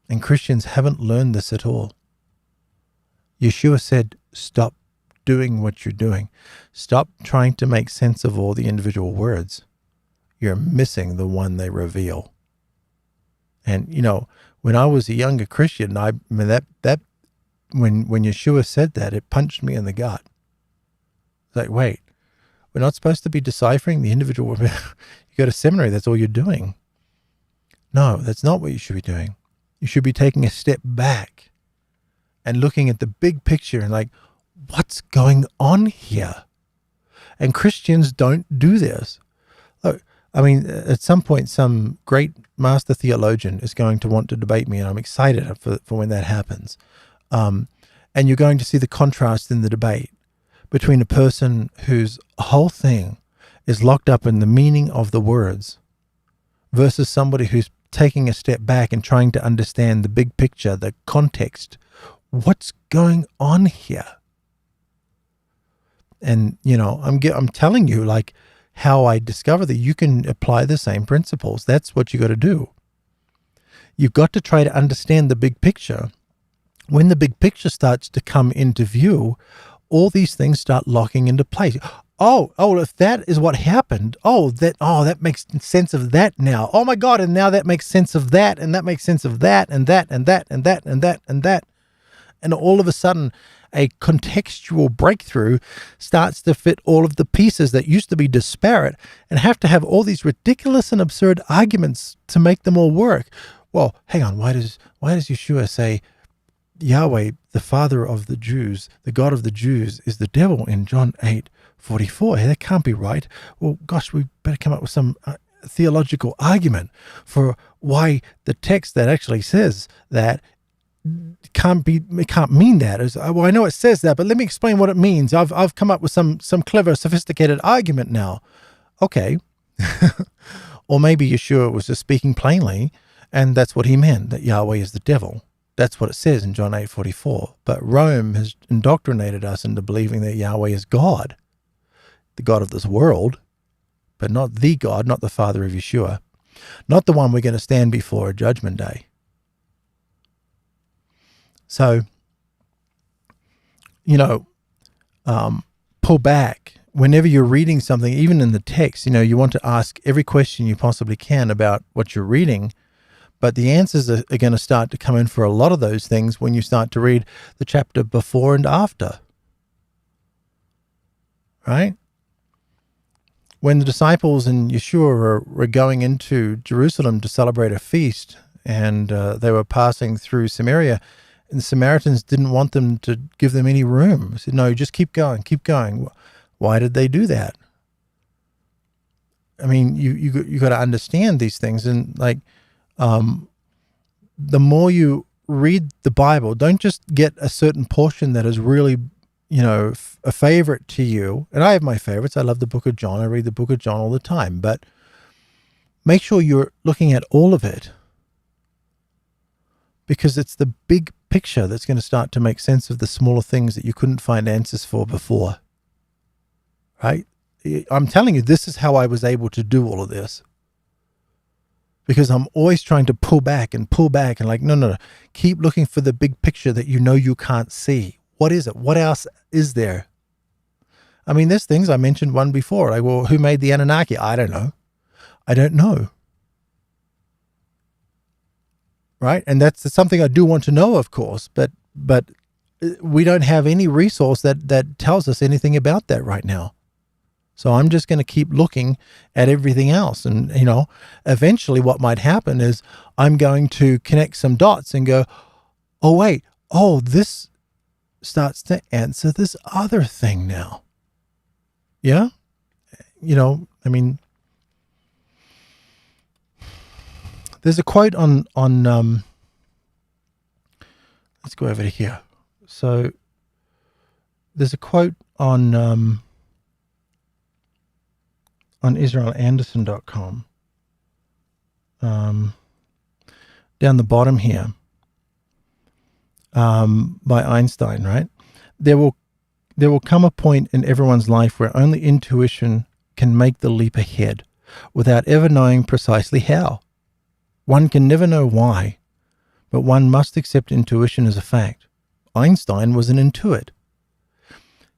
And Christians haven't learned this at all. Yeshua said, stop doing what you're doing. Stop trying to make sense of all the individual words. You're missing the one they reveal. And, you know, when I was a younger Christian, when Yeshua said that, it punched me in the gut. It's like, wait, we're not supposed to be deciphering the individual. You go to seminary, that's all you're doing. No, that's not what you should be doing. You should be taking a step back and looking at the big picture and like, what's going on here? And Christians don't do this. Look, I mean, at some point, some great master theologian is going to want to debate me, and I'm excited for when that happens. And you're going to see the contrast in the debate between a person whose whole thing is locked up in the meaning of the words versus somebody who's taking a step back and trying to understand the big picture, the context. What's going on here? And, you know, I'm telling you, like, how I discover that you can apply the same principles. That's what you got to do. You've got to try to understand the big picture. When the big picture starts to come into view, all these things start locking into place. Oh, if that is what happened, that makes sense of that now. Oh my God, and now that makes sense of that, and that makes sense of that, and that, and that, and that, and that, and that. And all of a sudden, a contextual breakthrough starts to fit all of the pieces that used to be disparate and have to have all these ridiculous and absurd arguments to make them all work. Well, hang on, why does Yeshua say Yahweh, the Father of the Jews, the God of the Jews, is the devil in John 8:44? Hey, that can't be right. Well, gosh, we better come up with some theological argument for why the text that actually says that it can't mean that. Well, I know it says that, but let me explain what it means. I've come up with some clever, sophisticated argument now. Okay. Or maybe Yeshua was just speaking plainly, and that's what he meant, that Yahweh is the devil. That's what it says in John 8:44. But Rome has indoctrinated us into believing that Yahweh is God, the God of this world, but not the God, not the Father of Yeshua, not the one we're going to stand before at Judgment Day. So, you know, pull back. Whenever you're reading something, even in the text, you know, you want to ask every question you possibly can about what you're reading, But the answers are going to start to come in for a lot of those things when you start to read the chapter before and after. Right? When the disciples and Yeshua were going into Jerusalem to celebrate a feast, and they were passing through Samaria, and the Samaritans didn't want them to give them any room. They said, no, just keep going, keep going. Why did they do that? I mean, you got to understand these things. And like, the more you read the Bible, don't just get a certain portion that is really, a favorite to you. And I have my favorites. I love the book of John. I read the book of John all the time. But make sure you're looking at all of it, because it's the big picture that's going to start to make sense of the smaller things that you couldn't find answers for before. Right? I'm telling you, this is how I was able to do all of this. Because I'm always trying to pull back and like, no. Keep looking for the big picture that you can't see. What is it? What else is there? I mean, there's things I mentioned one before. Like, well, who made the Anunnaki? I don't know. I don't know. Right? And that's something I do want to know, of course, but we don't have any resource that tells us anything about that right now. So I'm just going to keep looking at everything else. And, eventually what might happen is I'm going to connect some dots and go, oh, wait, this starts to answer this other thing now. Yeah? I mean, there's a quote on let's go over to here. So there's a quote on israelanderson.com, down the bottom here, by Einstein, right? There will come a point in everyone's life where only intuition can make the leap ahead without ever knowing precisely how. One can never know why, but one must accept intuition as a fact. Einstein was an intuit.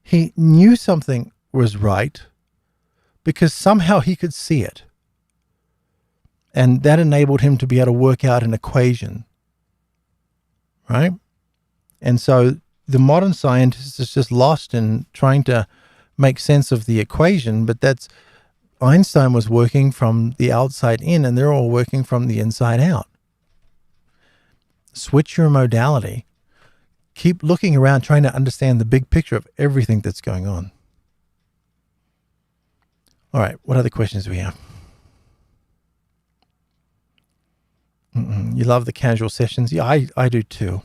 He knew something was right because somehow he could see it. And that enabled him to be able to work out an equation. Right? And so the modern scientist is just lost in trying to make sense of the equation, but Einstein was working from the outside in, and they're all working from the inside out. Switch your modality. Keep looking around, trying to understand the big picture of everything that's going on. All right, what other questions do we have? You love the casual sessions? Yeah, I do too.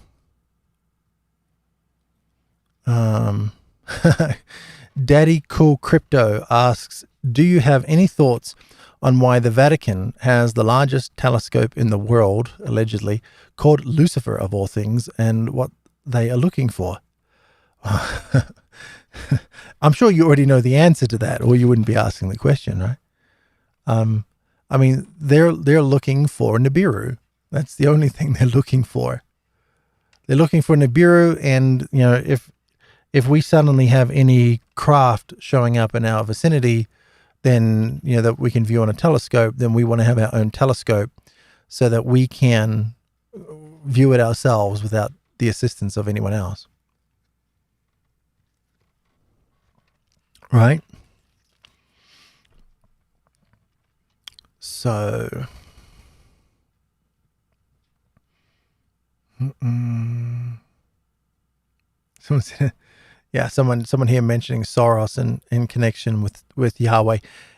Daddy Cool Crypto asks, do you have any thoughts on why the Vatican has the largest telescope in the world, allegedly, called Lucifer of all things, and what they are looking for? I'm sure you already know the answer to that, or you wouldn't be asking the question, right? I mean, they're looking for Nibiru. That's the only thing they're looking for. They're looking for Nibiru, and if we suddenly have any craft showing up in our vicinity, then that we can view on a telescope, then we want to have our own telescope so that we can view it ourselves without the assistance of anyone else. Right? So someone here mentioning Soros in connection with Yahweh.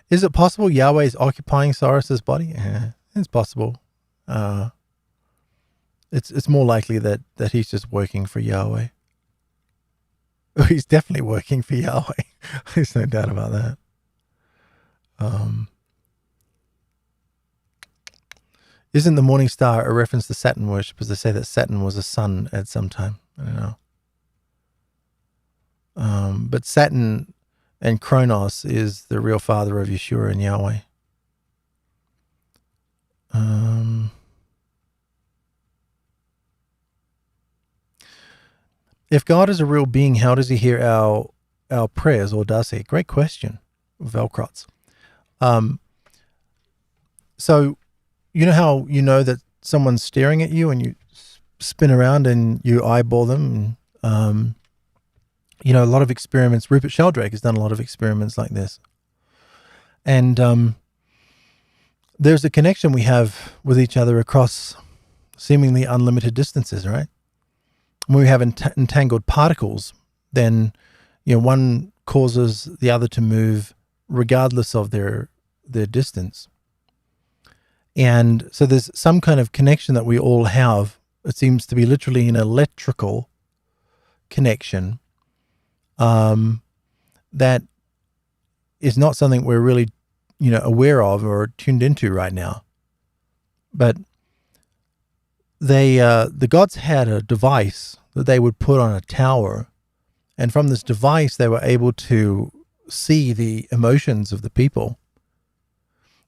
Is it possible Yahweh is occupying Soros's body? Yeah, it's possible. It's more likely that he's just working for Yahweh. He's definitely working for Yahweh. There's no doubt about that. Isn't the morning star a reference to Saturn worshippers? They say that Saturn was a sun at some time. I don't know. But Saturn and Kronos is the real father of Yeshua and Yahweh. If God is a real being, how does he hear our prayers, or does he? Great question, Velkrotz. So you know how that someone's staring at you and you spin around and you eyeball them. You know, a lot of experiments. Rupert Sheldrake has done a lot of experiments like this. And there's a connection we have with each other across seemingly unlimited distances, right? When we have entangled particles, then, you know, one causes the other to move regardless of their distance. And so there's some kind of connection that we all have. It seems to be literally an electrical connection that is not something we're really, you know, aware of or tuned into right now. But the gods had a device that they would put on a tower, and from this device they were able to see the emotions of the people.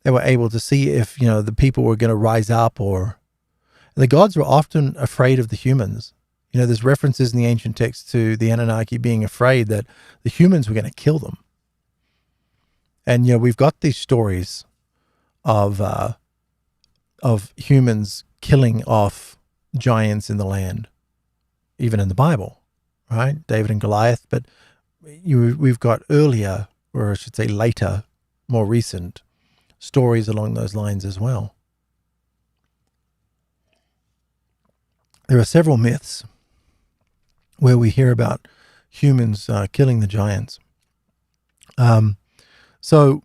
They were able to see if, you know, the people were going to rise up, or the gods were often afraid of the humans. You know, there's references in the ancient texts to the Anunnaki being afraid that the humans were going to kill them. And, you know, we've got these stories of humans killing off giants in the land, even in the Bible, right? David and Goliath. But we've got earlier, or I should say later, more recent stories along those lines as well. There are several myths where we hear about humans killing the giants. So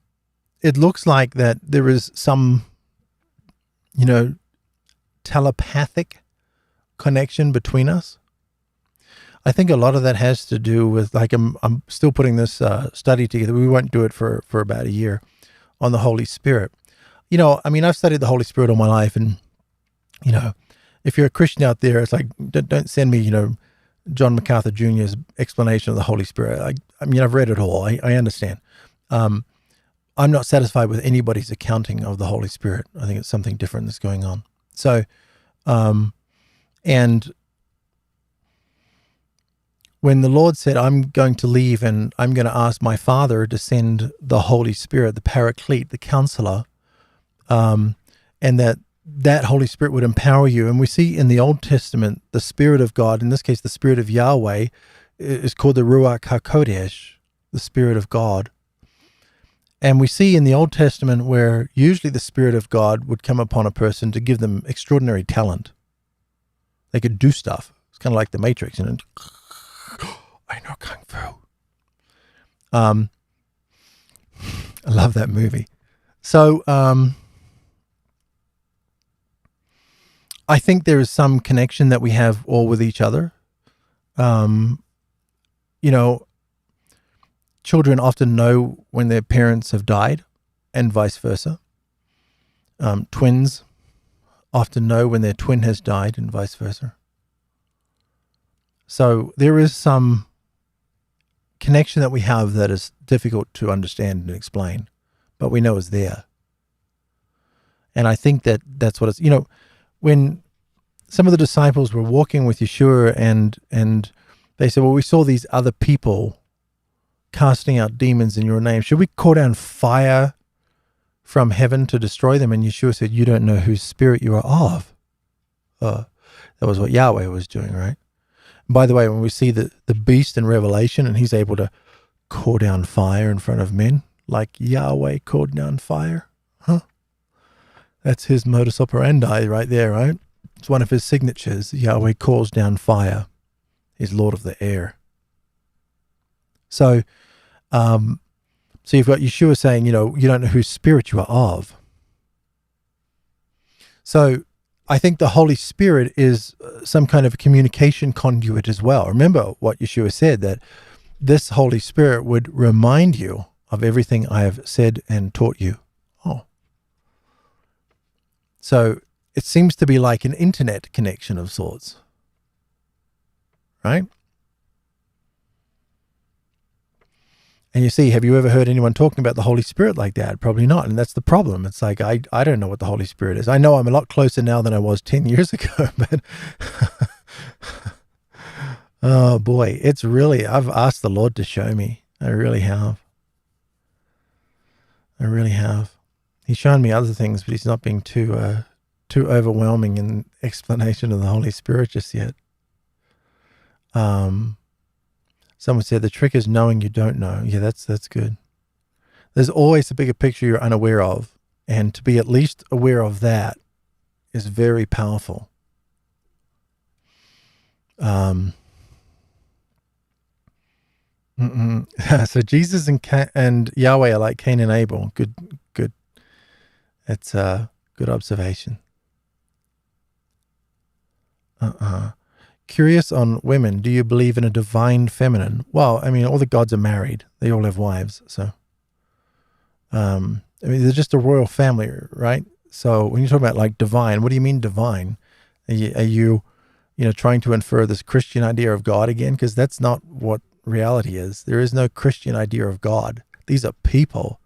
it looks like that there is some, you know, telepathic connection between us. I think a lot of that has to do with, like, I'm still putting this study together. We won't do it for about a year, on the Holy Spirit. You know, I mean, I've studied the Holy Spirit all my life, and, you know, if you're a Christian out there, it's like, don't send me, you know, John MacArthur Jr.'s explanation of the Holy Spirit. I mean, I've read it all. I understand. I'm not satisfied with anybody's accounting of the Holy Spirit. I think it's something different that's going on. So, and when the Lord said, I'm going to leave and I'm going to ask my Father to send the Holy Spirit, the Paraclete, the Counselor, and that Holy Spirit would empower you. And we see in the Old Testament, the Spirit of God, in this case, the Spirit of Yahweh, is called the Ruach HaKodesh, the Spirit of God. And we see in the Old Testament where usually the Spirit of God would come upon a person to give them extraordinary talent. They could do stuff. It's kind of like the Matrix, you know. I know Kung Fu. I love that movie. So I think there is some connection that we have all with each other. You know, children often know when their parents have died, and vice versa. Twins often know when their twin has died, and vice versa. So there is some connection that we have that is difficult to understand and explain, but we know is there. And I think that that's what it's, you know, when some of the disciples were walking with Yeshua and they said, well, we saw these other people casting out demons in your name. Should we call down fire from heaven to destroy them? And Yeshua said, you don't know whose spirit you are of. That was what Yahweh was doing, right? And by the way, when we see the beast in Revelation and he's able to call down fire in front of men, like Yahweh called down fire, that's his modus operandi right there, right? It's one of his signatures. Yahweh calls down fire. He's Lord of the air. So, so you've got Yeshua saying, you know, you don't know whose spirit you are of. So I think the Holy Spirit is some kind of a communication conduit as well. Remember what Yeshua said, that this Holy Spirit would remind you of everything I have said and taught you. Oh. So it seems to be like an internet connection of sorts, right? And you see, have you ever heard anyone talking about the Holy Spirit like that? Probably not. And that's the problem. It's like, I don't know what the Holy Spirit is. I know I'm a lot closer now than I was 10 years ago, but oh boy, it's really, I've asked the Lord to show me. I really have. I really have. He's shown me other things, but he's not being too too overwhelming in explanation of the Holy Spirit just yet. Someone said the trick is knowing you don't know. Yeah, that's good. There's always a bigger picture you're unaware of, and to be at least aware of that is very powerful. So Jesus and Yahweh are like Cain and Abel. Good. That's a good observation. Curious on women. Do you believe in a divine feminine? Well, I mean, all the gods are married. They all have wives. So, I mean, they're just a royal family, right? So when you talk about like divine, what do you mean divine? Are you trying to infer this Christian idea of God again? Because that's not what reality is. There is no Christian idea of God. These are people.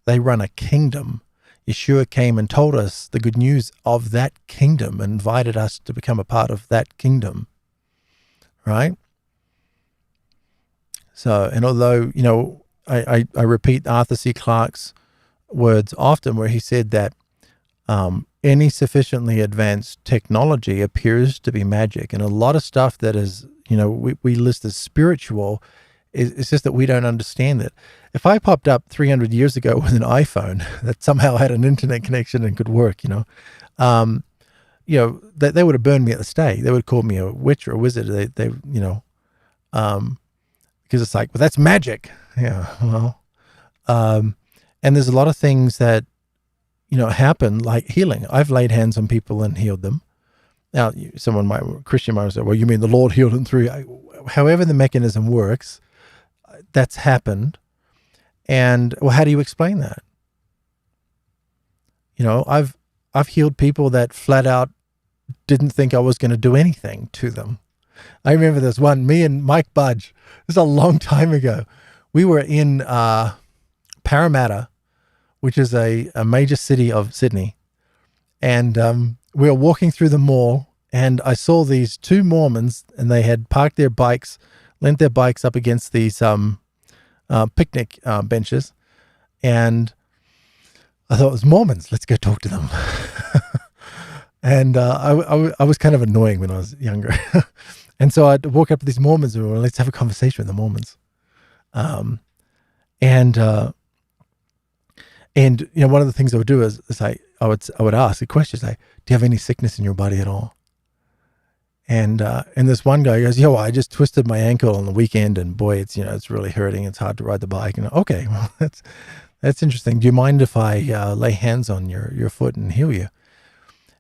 They run a kingdom. Yeshua came and told us the good news of that kingdom, and invited us to become a part of that kingdom, right? So, and although, I repeat Arthur C. Clarke's words often, where he said that any sufficiently advanced technology appears to be magic, and a lot of stuff that is, we list as spiritual, it's just that we don't understand it. If I popped up 300 years ago with an iPhone that somehow had an internet connection and could work, they would have burned me at the stake. They would have called me a witch or a wizard. Because it's like, well, that's magic. Yeah, well, and there's a lot of things that, happen, like healing. I've laid hands on people and healed them. Now, Christian might say, well, you mean the Lord healed them through? However the mechanism works, that's happened. And, well, how do you explain that? I've healed people that flat out didn't think I was going to do anything to them. I remember this one, me and Mike Budge, this is a long time ago. We were in Parramatta, which is a major city of Sydney. And we were walking through the mall, and I saw these two Mormons, and they had parked their bikes, leant their bikes up against these picnic benches. And I thought, it was Mormons. Let's go talk to them. And I was kind of annoying when I was younger. And so I'd walk up to these Mormons and let's have a conversation with the Mormons. And one of the things I would do is I would ask a question, like, do you have any sickness in your body at all? And this one guy goes, I just twisted my ankle on the weekend, and boy, it's really hurting. It's hard to ride the bike. And okay, well, that's interesting. Do you mind if I lay hands on your foot and heal you?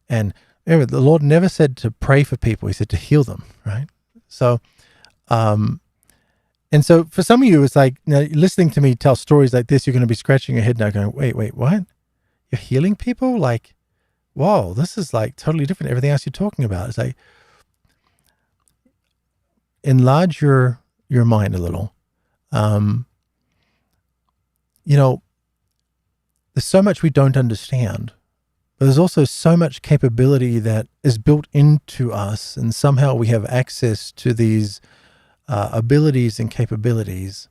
And remember, the Lord never said to pray for people. He said to heal them, right? So, and so for some of you, it's like, listening to me tell stories like this, you're going to be scratching your head now going, wait, what? You're healing people? Like, whoa, this is like totally different. Everything else you're talking about. It's like, enlarge your mind a little. There's so much we don't understand, but there's also so much capability that is built into us, and somehow we have access to these abilities and capabilities,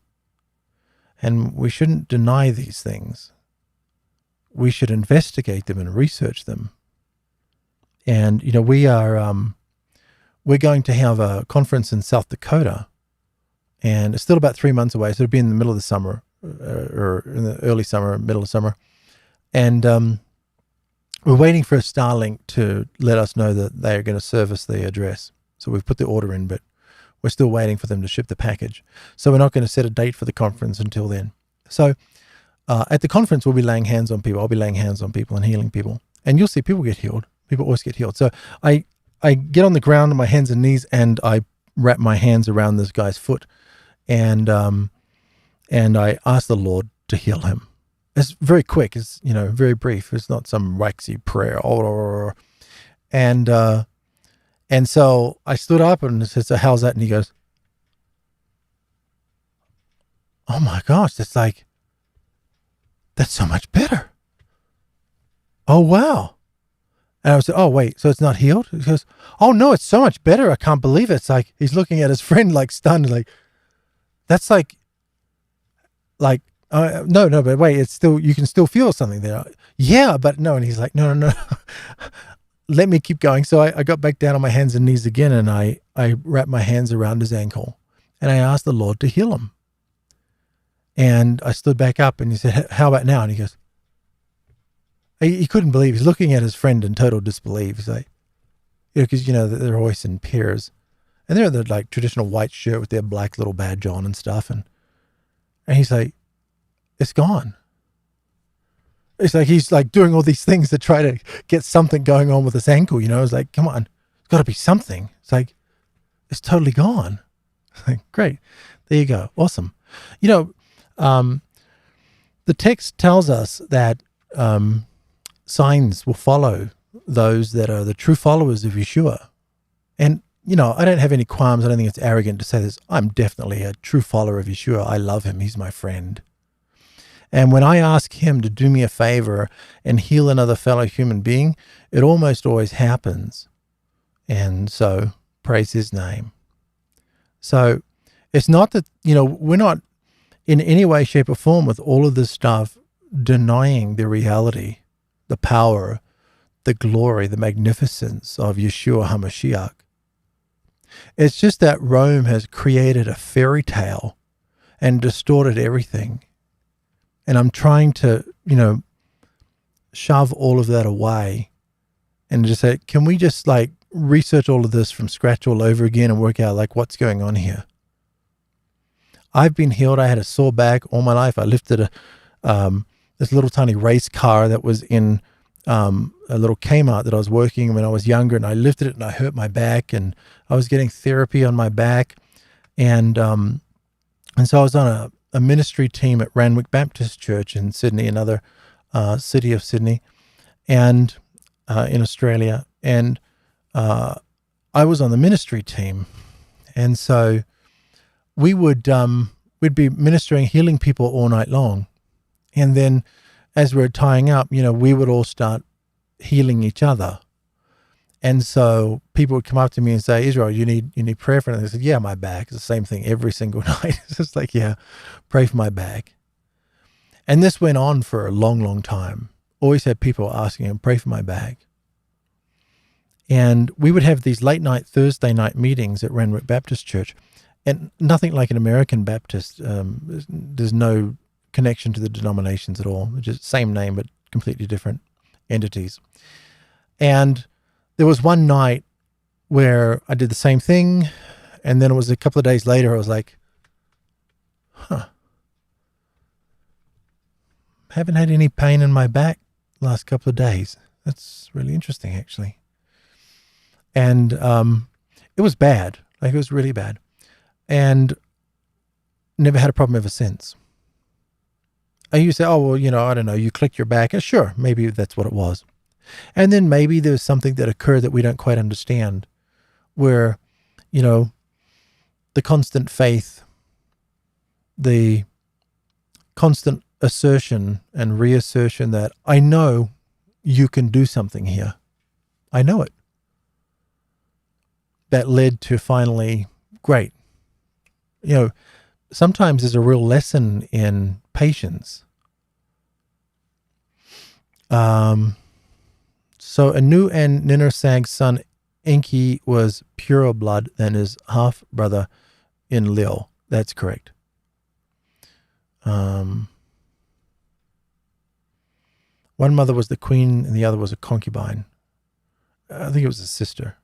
and we shouldn't deny these things. We should investigate them and research them. And we're going to have a conference in South Dakota, and it's still about 3 months away, so it'll be in the middle of the summer, or in the early summer, middle of summer. And we're waiting for Starlink to let us know that they are going to service the address. So we've put the order in, but we're still waiting for them to ship the package. So we're not going to set a date for the conference until then. So at the conference, we'll be laying hands on people. I'll be laying hands on people and healing people. And you'll see people get healed. People always get healed. So I get on the ground on my hands and knees, and I wrap my hands around this guy's foot, and I ask the Lord to heal him. It's very quick. It's very brief. It's not some waxy prayer. And so I stood up and said, "So how's that?" And he goes, "Oh my gosh, that's so much better. Oh wow." And I said, "Oh wait, so it's not healed?" He goes, "Oh no, it's so much better. I can't believe it." It's like he's looking at his friend like stunned, like, that's like no, but wait, it's still, you can still feel something there. Yeah, but no. And he's like, no. let me keep going. So I got back down on my hands and knees again, and I wrapped my hands around his ankle, and I asked the Lord to heal him. And I stood back up, and he said, how about now? And he goes, he couldn't believe. He's looking at his friend in total disbelief. He's like, because, they're always in pairs. And they're the like traditional white shirt with their black little badge on and stuff. And he's like, it's gone. It's like he's like doing all these things to try to get something going on with his ankle, It's like, come on, it's got to be something. It's like, it's totally gone. Like, great. There you go. Awesome. The text tells us that signs will follow those that are the true followers of Yeshua. And, I don't have any qualms. I don't think it's arrogant to say this. I'm definitely a true follower of Yeshua. I love him. He's my friend. And when I ask him to do me a favor and heal another fellow human being, it almost always happens. And so praise his name. So it's not that, we're not in any way, shape, or form with all of this stuff denying the reality, the power, the glory, the magnificence of Yeshua HaMashiach. It's just that Rome has created a fairy tale and distorted everything. And I'm trying to, shove all of that away and just say, can we just like research all of this from scratch all over again and work out like what's going on here? I've been healed. I had a sore back all my life. I lifted this little tiny race car that was in a little Kmart that I was working when I was younger, and I lifted it and I hurt my back, and I was getting therapy on my back. And so I was on a ministry team at Randwick Baptist Church in Sydney, another city of Sydney, and in Australia. And I was on the ministry team. And so we'd be ministering, healing people all night long. And then as we're tying up, we would all start healing each other. And so people would come up to me and say, Israel, you need prayer for anything? I said, yeah, my back. It's the same thing every single night. It's just like, yeah, pray for my back. And this went on for a long, long time. Always had people asking him, pray for my back. And we would have these late night, Thursday night meetings at Randwick Baptist Church. And nothing like an American Baptist. There's no connection to the denominations at all. Just same name, but completely different entities. And there was one night where I did the same thing, and then it was a couple of days later, I was like, haven't had any pain in my back the last couple of days. That's really interesting, actually. And it was bad. Like, it was really bad. And never had a problem ever since. And you say, oh, well, I don't know, you clicked your back. Sure, maybe that's what it was. And then maybe there's something that occurred that we don't quite understand, where, the constant faith, the constant assertion and reassertion that I know you can do something here. I know it. That led to finally, great. Sometimes there's a real lesson in patience. So Anu and Ninersag's son Enki was purer blood than his half-brother Enlil. That's correct. One mother was the queen and the other was a concubine. I think it was a sister.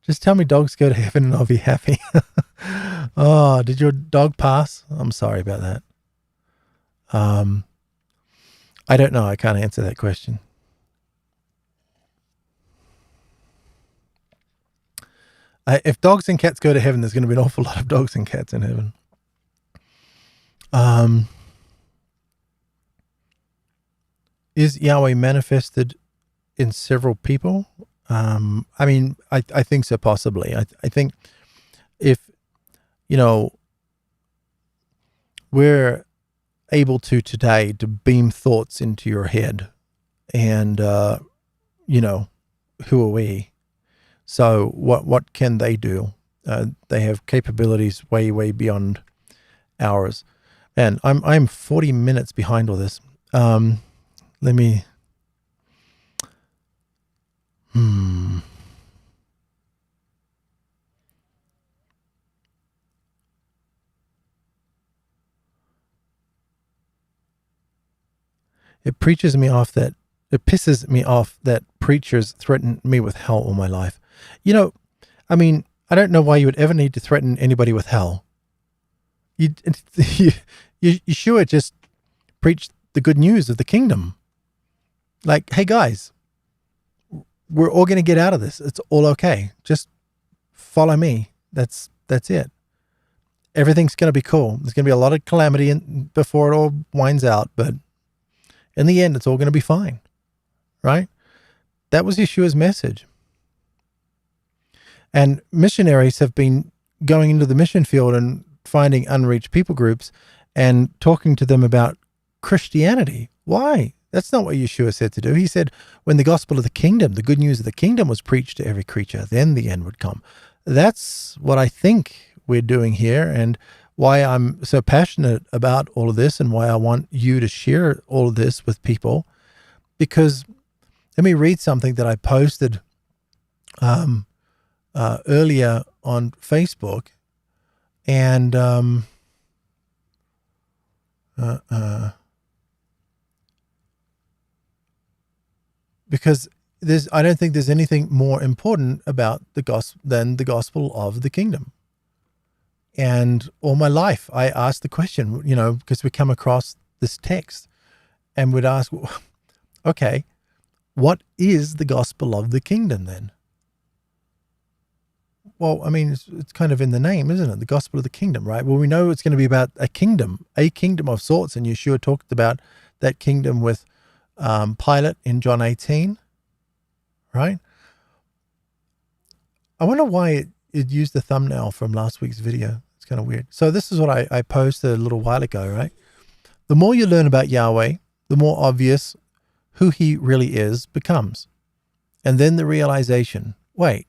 Just tell me dogs go to heaven and I'll be happy. Oh, did your dog pass? I'm sorry about that. I don't know. I can't answer that question. If dogs and cats go to heaven, there's going to be an awful lot of dogs and cats in heaven. Is Yahweh manifested in several people? I think so, possibly. I think if, we're able to today to beam thoughts into your head and, who are we? So what can they do? They have capabilities way, way beyond ours. And I'm 40 minutes behind all this. Let me Hmm. It pisses me off that preachers threaten me with hell all my life. You know, I mean, I don't know why you would ever need to threaten anybody with hell. You sure just preach the good news of the kingdom. Like, hey guys, we're all going to get out of this. It's all okay. Just follow me. That's it. Everything's going to be cool. There's going to be a lot of calamity before it all winds out, but in the end, it's all going to be fine, right? That was Yeshua's message. And missionaries have been going into the mission field and finding unreached people groups and talking to them about Christianity. Why? That's not what Yeshua said to do. He said, when the gospel of the kingdom, the good news of the kingdom was preached to every creature, then the end would come. That's what I think we're doing here, and why I'm so passionate about all of this, and why I want you to share all of this with people. Because let me read something that I posted earlier on Facebook, and because I don't think there's anything more important about the gospel than the gospel of the kingdom. And all my life, I asked the question, because we come across this text and would ask, okay, what is the gospel of the kingdom then? Well, I mean, it's kind of in the name, isn't it? The gospel of the kingdom, right? Well, we know it's going to be about a kingdom of sorts. And Yeshua talked about that kingdom with Pilate in John 18, right? I wonder why it used the thumbnail from last week's video. It's kind of weird. So this is what I posted a little while ago, right? The more you learn about Yahweh, the more obvious who he really is becomes. And then the realization, wait,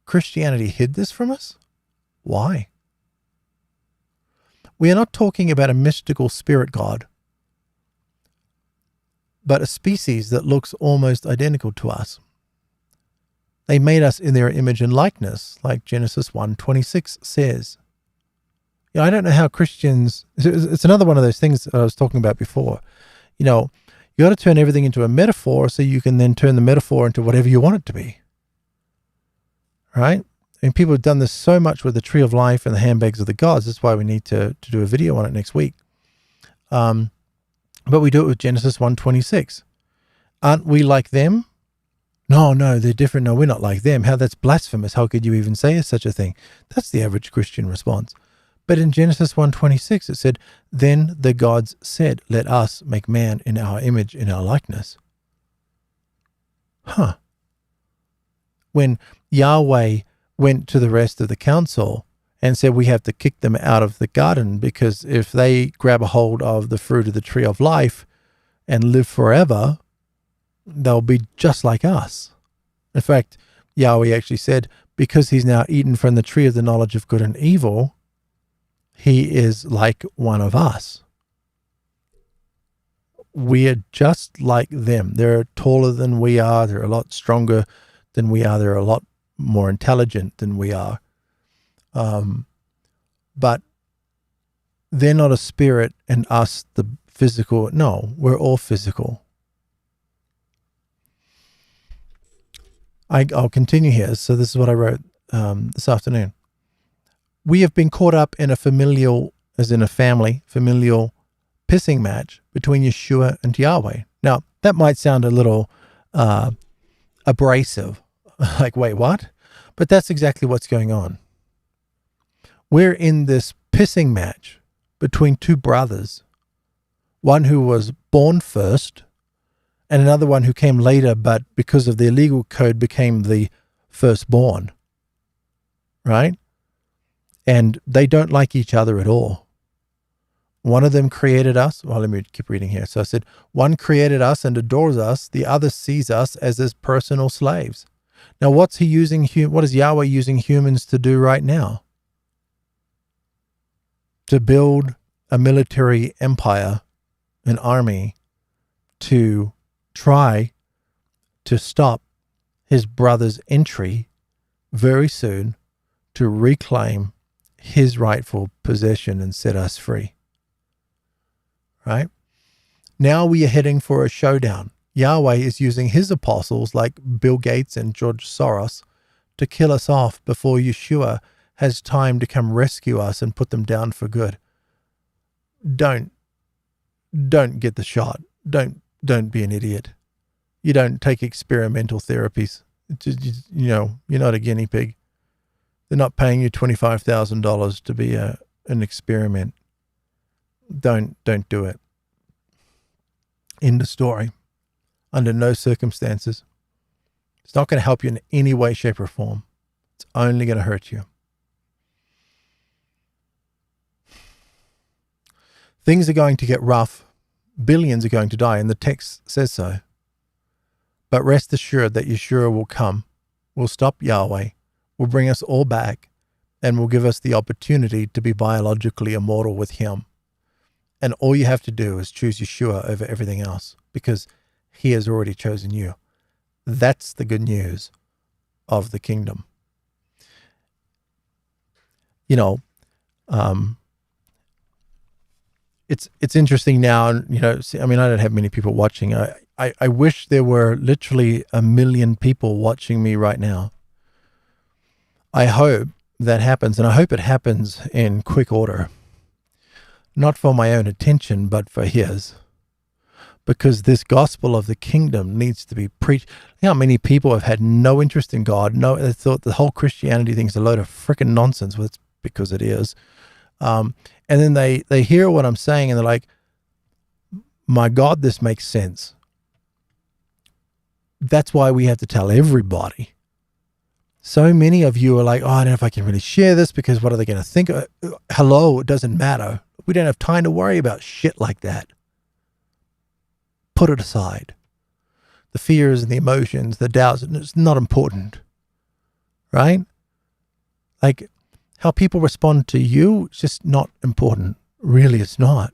Christianity hid this from us? Why? We are not talking about a mystical spirit god, but a species that looks almost identical to us. They made us in their image and likeness, like Genesis 1:26 says. I don't know how Christians, it's another one of those things that I was talking about before. You got to turn everything into a metaphor so you can then turn the metaphor into whatever you want it to be. Right? And people have done this so much with the tree of life and the handbags of the gods. That's why we need to do a video on it next week. But we do it with Genesis 1:26. Aren't we like them? No, they're different. No, we're not like them. How that's blasphemous. How could you even say such a thing? That's the average Christian response. But in Genesis 1:26, it said, then the gods said, let us make man in our image, in our likeness. When Yahweh went to the rest of the council and said, we have to kick them out of the garden, because if they grab a hold of the fruit of the tree of life and live forever, they'll be just like us. In fact, Yahweh actually said, because he's now eaten from the tree of the knowledge of good and evil, he is like one of us. We are just like them. They're taller than we are. They're a lot stronger than we are. They're a lot more intelligent than we are. But they're not a spirit and us the physical. No, we're all physical. I'll continue here. So this is what I wrote this afternoon. We have been caught up in a familial pissing match between Yeshua and Yahweh. Now, that might sound a little abrasive, like, wait, what? But that's exactly what's going on. We're in this pissing match between two brothers, one who was born first and another one who came later, but because of their legal code became the firstborn, right? And they don't like each other at all. One of them created us. Well, let me keep reading here. So I said, one created us and adores us. The other sees us as his personal slaves. Now, what is Yahweh using humans to do right now? To build a military empire, an army, to try to stop his brother's entry very soon to reclaim his rightful possession and set us free. Right? Now we are heading for a showdown. Yahweh is using his apostles like Bill Gates and George Soros to kill us off before Yeshua has time to come rescue us and put them down for good. Don't get the shot. Don't be an idiot. You don't take experimental therapies. You're not a guinea pig. They're not paying you $25,000 to be an experiment. Don't do it. End of story. Under no circumstances. It's not going to help you in any way, shape, or form. It's only going to hurt you. Things are going to get rough. Billions are going to die, and the text says so. But rest assured that Yeshua will come, will stop Yahweh, will bring us all back, and will give us the opportunity to be biologically immortal with him. And all you have to do is choose Yeshua over everything else, because he has already chosen you. That's the good news of the kingdom. It's interesting now, and I don't have many people watching. I wish there were literally 1 million people watching me right now. I hope that happens, and I hope it happens in quick order. Not for my own attention, but for his. Because this gospel of the kingdom needs to be preached. You know how many people have had no interest in God, they thought the whole Christianity thing is a load of frickin' nonsense, well, it's because it is. And then they hear what I'm saying and they're like, my God, this makes sense. That's why we have to tell everybody. So many of you are like, I don't know if I can really share this because what are they going to think? Hello, it doesn't matter. We don't have time to worry about shit like that. Put it aside. The fears and the emotions, the doubts, it's not important. Right? Like how people respond to you, it's just not important. Really, it's not.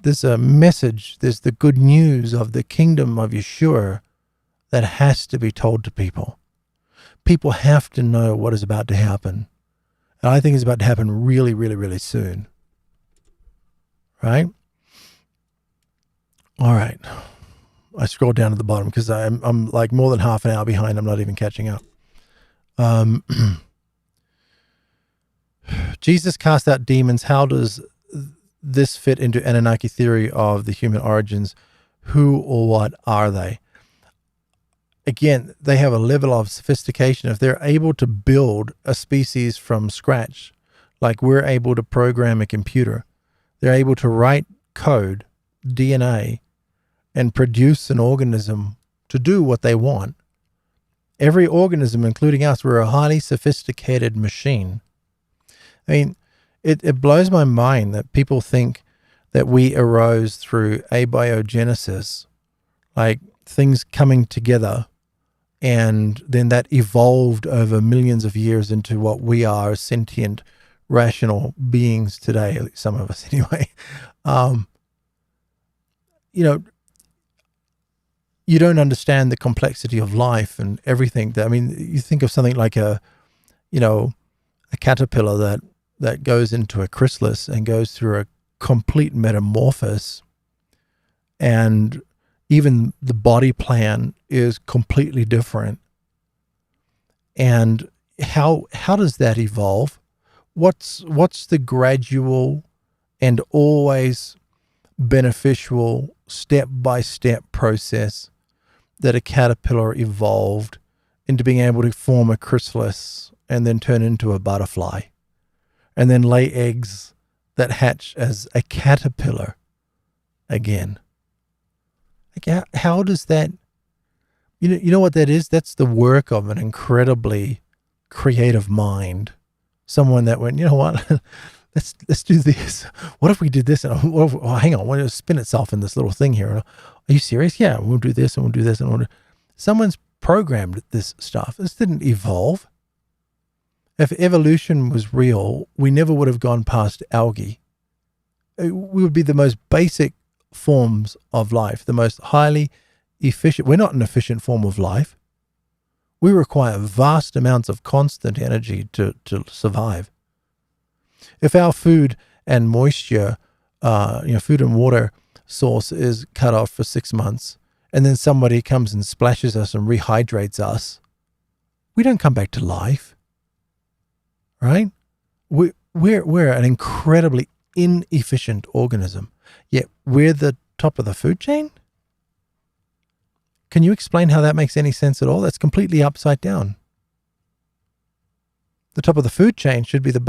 There's a message, there's the good news of the kingdom of Yeshua that has to be told to people. People have to know what is about to happen. And I think it's about to happen really, really, really soon. Right? All right. I scrolled down to the bottom because I'm like more than half an hour behind. I'm not even catching up. Jesus cast out demons. How does this fit into Anunnaki theory of the human origins? Who or what are they? Again, they have a level of sophistication. If they're able to build a species from scratch, like we're able to program a computer, they're able to write code, DNA, and produce an organism to do what they want. Every organism, including us, we're a highly sophisticated machine. I mean, it blows my mind that people think that we arose through abiogenesis, like things coming together, and then that evolved over millions of years into what we are as sentient, rational beings today, at least some of us anyway. You don't understand the complexity of life and everything. You think of something like a caterpillar that goes into a chrysalis and goes through a complete metamorphosis, and even the body plan is completely different. And how does that evolve? What's the gradual and always beneficial step-by-step process that a caterpillar evolved into being able to form a chrysalis and then turn into a butterfly and then lay eggs that hatch as a caterpillar again? Like how does that, you know what that is? That's the work of an incredibly creative mind. Someone that went, you know what, let's do this. What if we did this? And hang on, why does it spin itself in this little thing here? Are you serious? Yeah, we'll do this and we'll do this and we'll do. Someone's programmed this stuff. This didn't evolve. If evolution was real, we never would have gone past algae. We would be the most basic forms of life, the most highly efficient. We're not an efficient form of life. We require vast amounts of constant energy to survive. If our food and moisture, food and water source is cut off for 6 months, and then somebody comes and splashes us and rehydrates us, we don't come back to life, right? We're an incredibly inefficient organism, yet we're the top of the food chain? Can you explain how that makes any sense at all? That's completely upside down. The top of the food chain should be the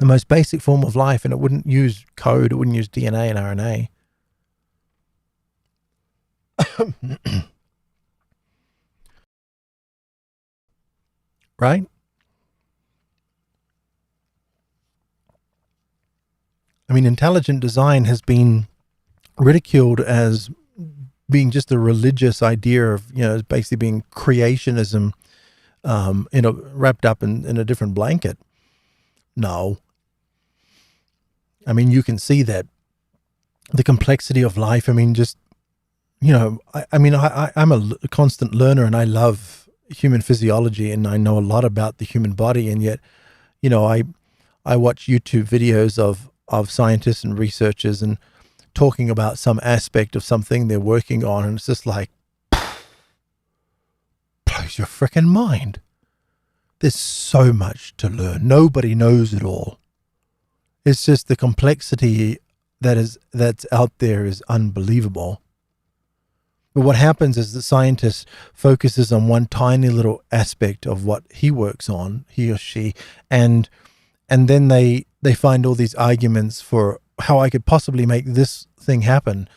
most basic form of life, and it wouldn't use code, it wouldn't use DNA and RNA. Right? I mean, intelligent design has been ridiculed as being just a religious idea of, basically being creationism, wrapped up in a different blanket. No. I mean, you can see that the complexity of life. I mean, just, I'm a constant learner, and I love human physiology, and I know a lot about the human body. And yet, I watch YouTube videos of scientists and researchers and talking about some aspect of something they're working on, and it's just like, blows your freaking mind. There's so much to learn. Nobody knows it all. It's just the complexity that's out there is unbelievable. But what happens is the scientist focuses on one tiny little aspect of what he works on, he or she, and then they find all these arguments for how I could possibly make this thing happen,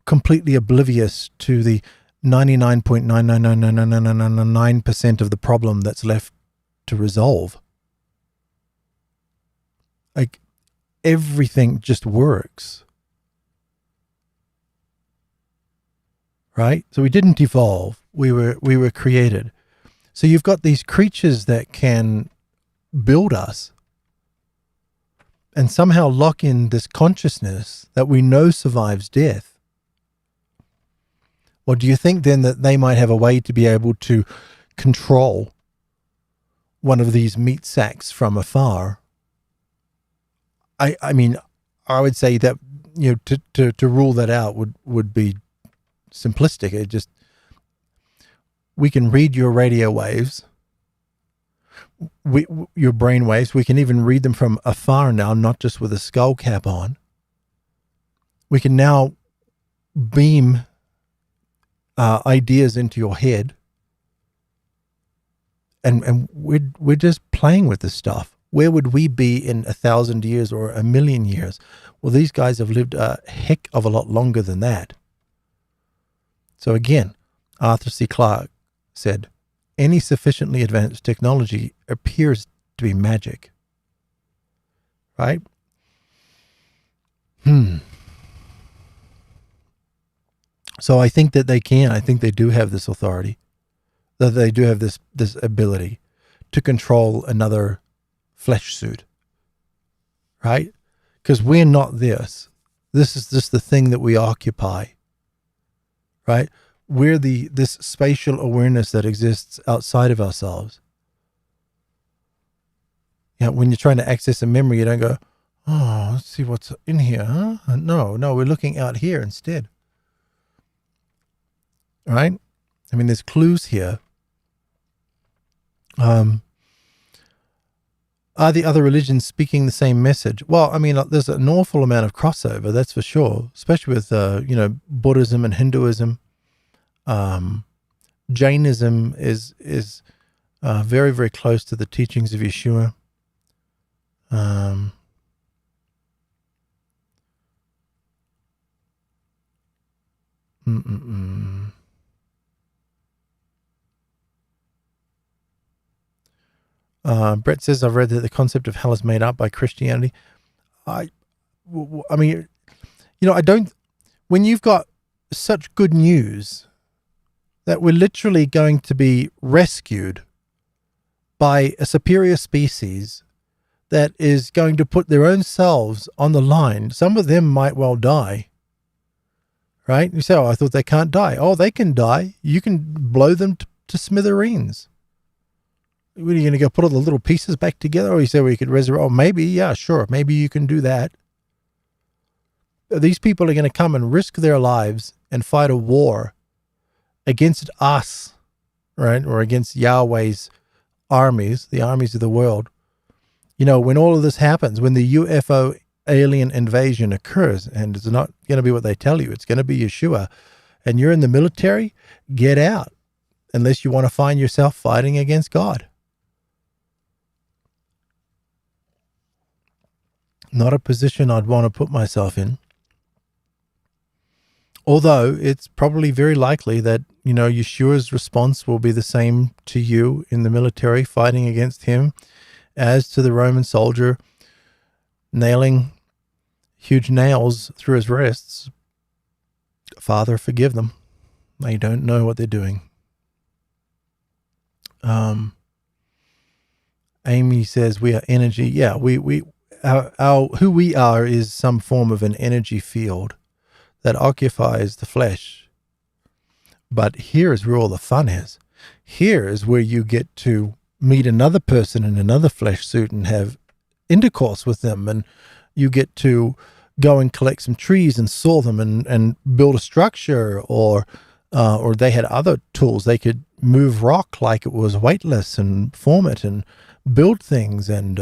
completely oblivious to the 99.9999999% of the problem that's left to resolve. Like, everything just works. Right? So we didn't evolve. We were created. So you've got these creatures that can build us and somehow lock in this consciousness that we know survives death. Well, do you think then that they might have a way to be able to control one of these meat sacks from afar? I mean, I would say that, to rule that out would be simplistic. We can read your radio waves, your brain waves. We can even read them from afar now, not just with a skull cap on. We can now beam ideas into your head, and we're just playing with this stuff. Where would we be in 1,000 years or 1,000,000 years? Well, these guys have lived a heck of a lot longer than that. So again, Arthur C. Clarke said, any sufficiently advanced technology appears to be magic. Right? So I think that they can. I think they do have this authority, that they do have this ability to control another flesh suit. Right? Because we're not this. This is just the thing that we occupy. Right? We're this spatial awareness that exists outside of ourselves. When you're trying to access a memory, you don't go, oh, let's see what's in here, huh? No, we're looking out here instead. Right? I mean, there's clues here. Are the other religions speaking the same message? Well, I mean, there's an awful amount of crossover, that's for sure, especially with, Buddhism and Hinduism. Jainism is very, very close to the teachings of Yeshua. Brett says, I've read that the concept of hell is made up by Christianity. I mean, I don't, when you've got such good news that we're literally going to be rescued by a superior species that is going to put their own selves on the line. Some of them might well die, right? You say, oh, I thought they can't die. Oh, they can die. You can blow them to smithereens. What, are you going to go put all the little pieces back together? Or you say, well, you could resurrect. Oh, maybe, yeah, sure. Maybe you can do that. These people are going to come and risk their lives and fight a war against us, right? Or against Yahweh's armies, the armies of the world. You know, when all of this happens, when the UFO alien invasion occurs, and it's not going to be what they tell you, it's going to be Yeshua, and you're in the military, get out, unless you want to find yourself fighting against God. Not a position I'd want to put myself in. Although it's probably very likely that, you know, Yeshua's response will be the same to you in the military fighting against him as to the Roman soldier nailing huge nails through his wrists. Father, forgive them. They don't know what they're doing. Amy says we are energy. Yeah, our who we are is some form of an energy field that occupies the flesh. But here is where all the fun is. Here is where you get to meet another person in another flesh suit and have intercourse with them, and you get to go and collect some trees and saw them and build a structure, or they had other tools. They could move rock like it was weightless and form it and build things. And,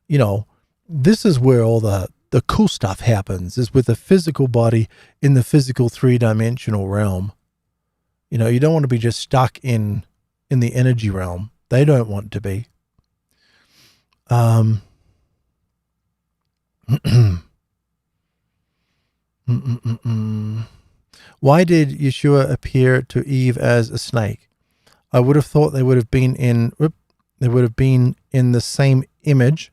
you know, this is where all the cool stuff happens, is with the physical body in the physical 3-dimensional realm. You know, you don't want to be just stuck in the energy realm. They don't want to be. Why did Yeshua appear to Eve as a snake? I would have thought they would have been in the same image,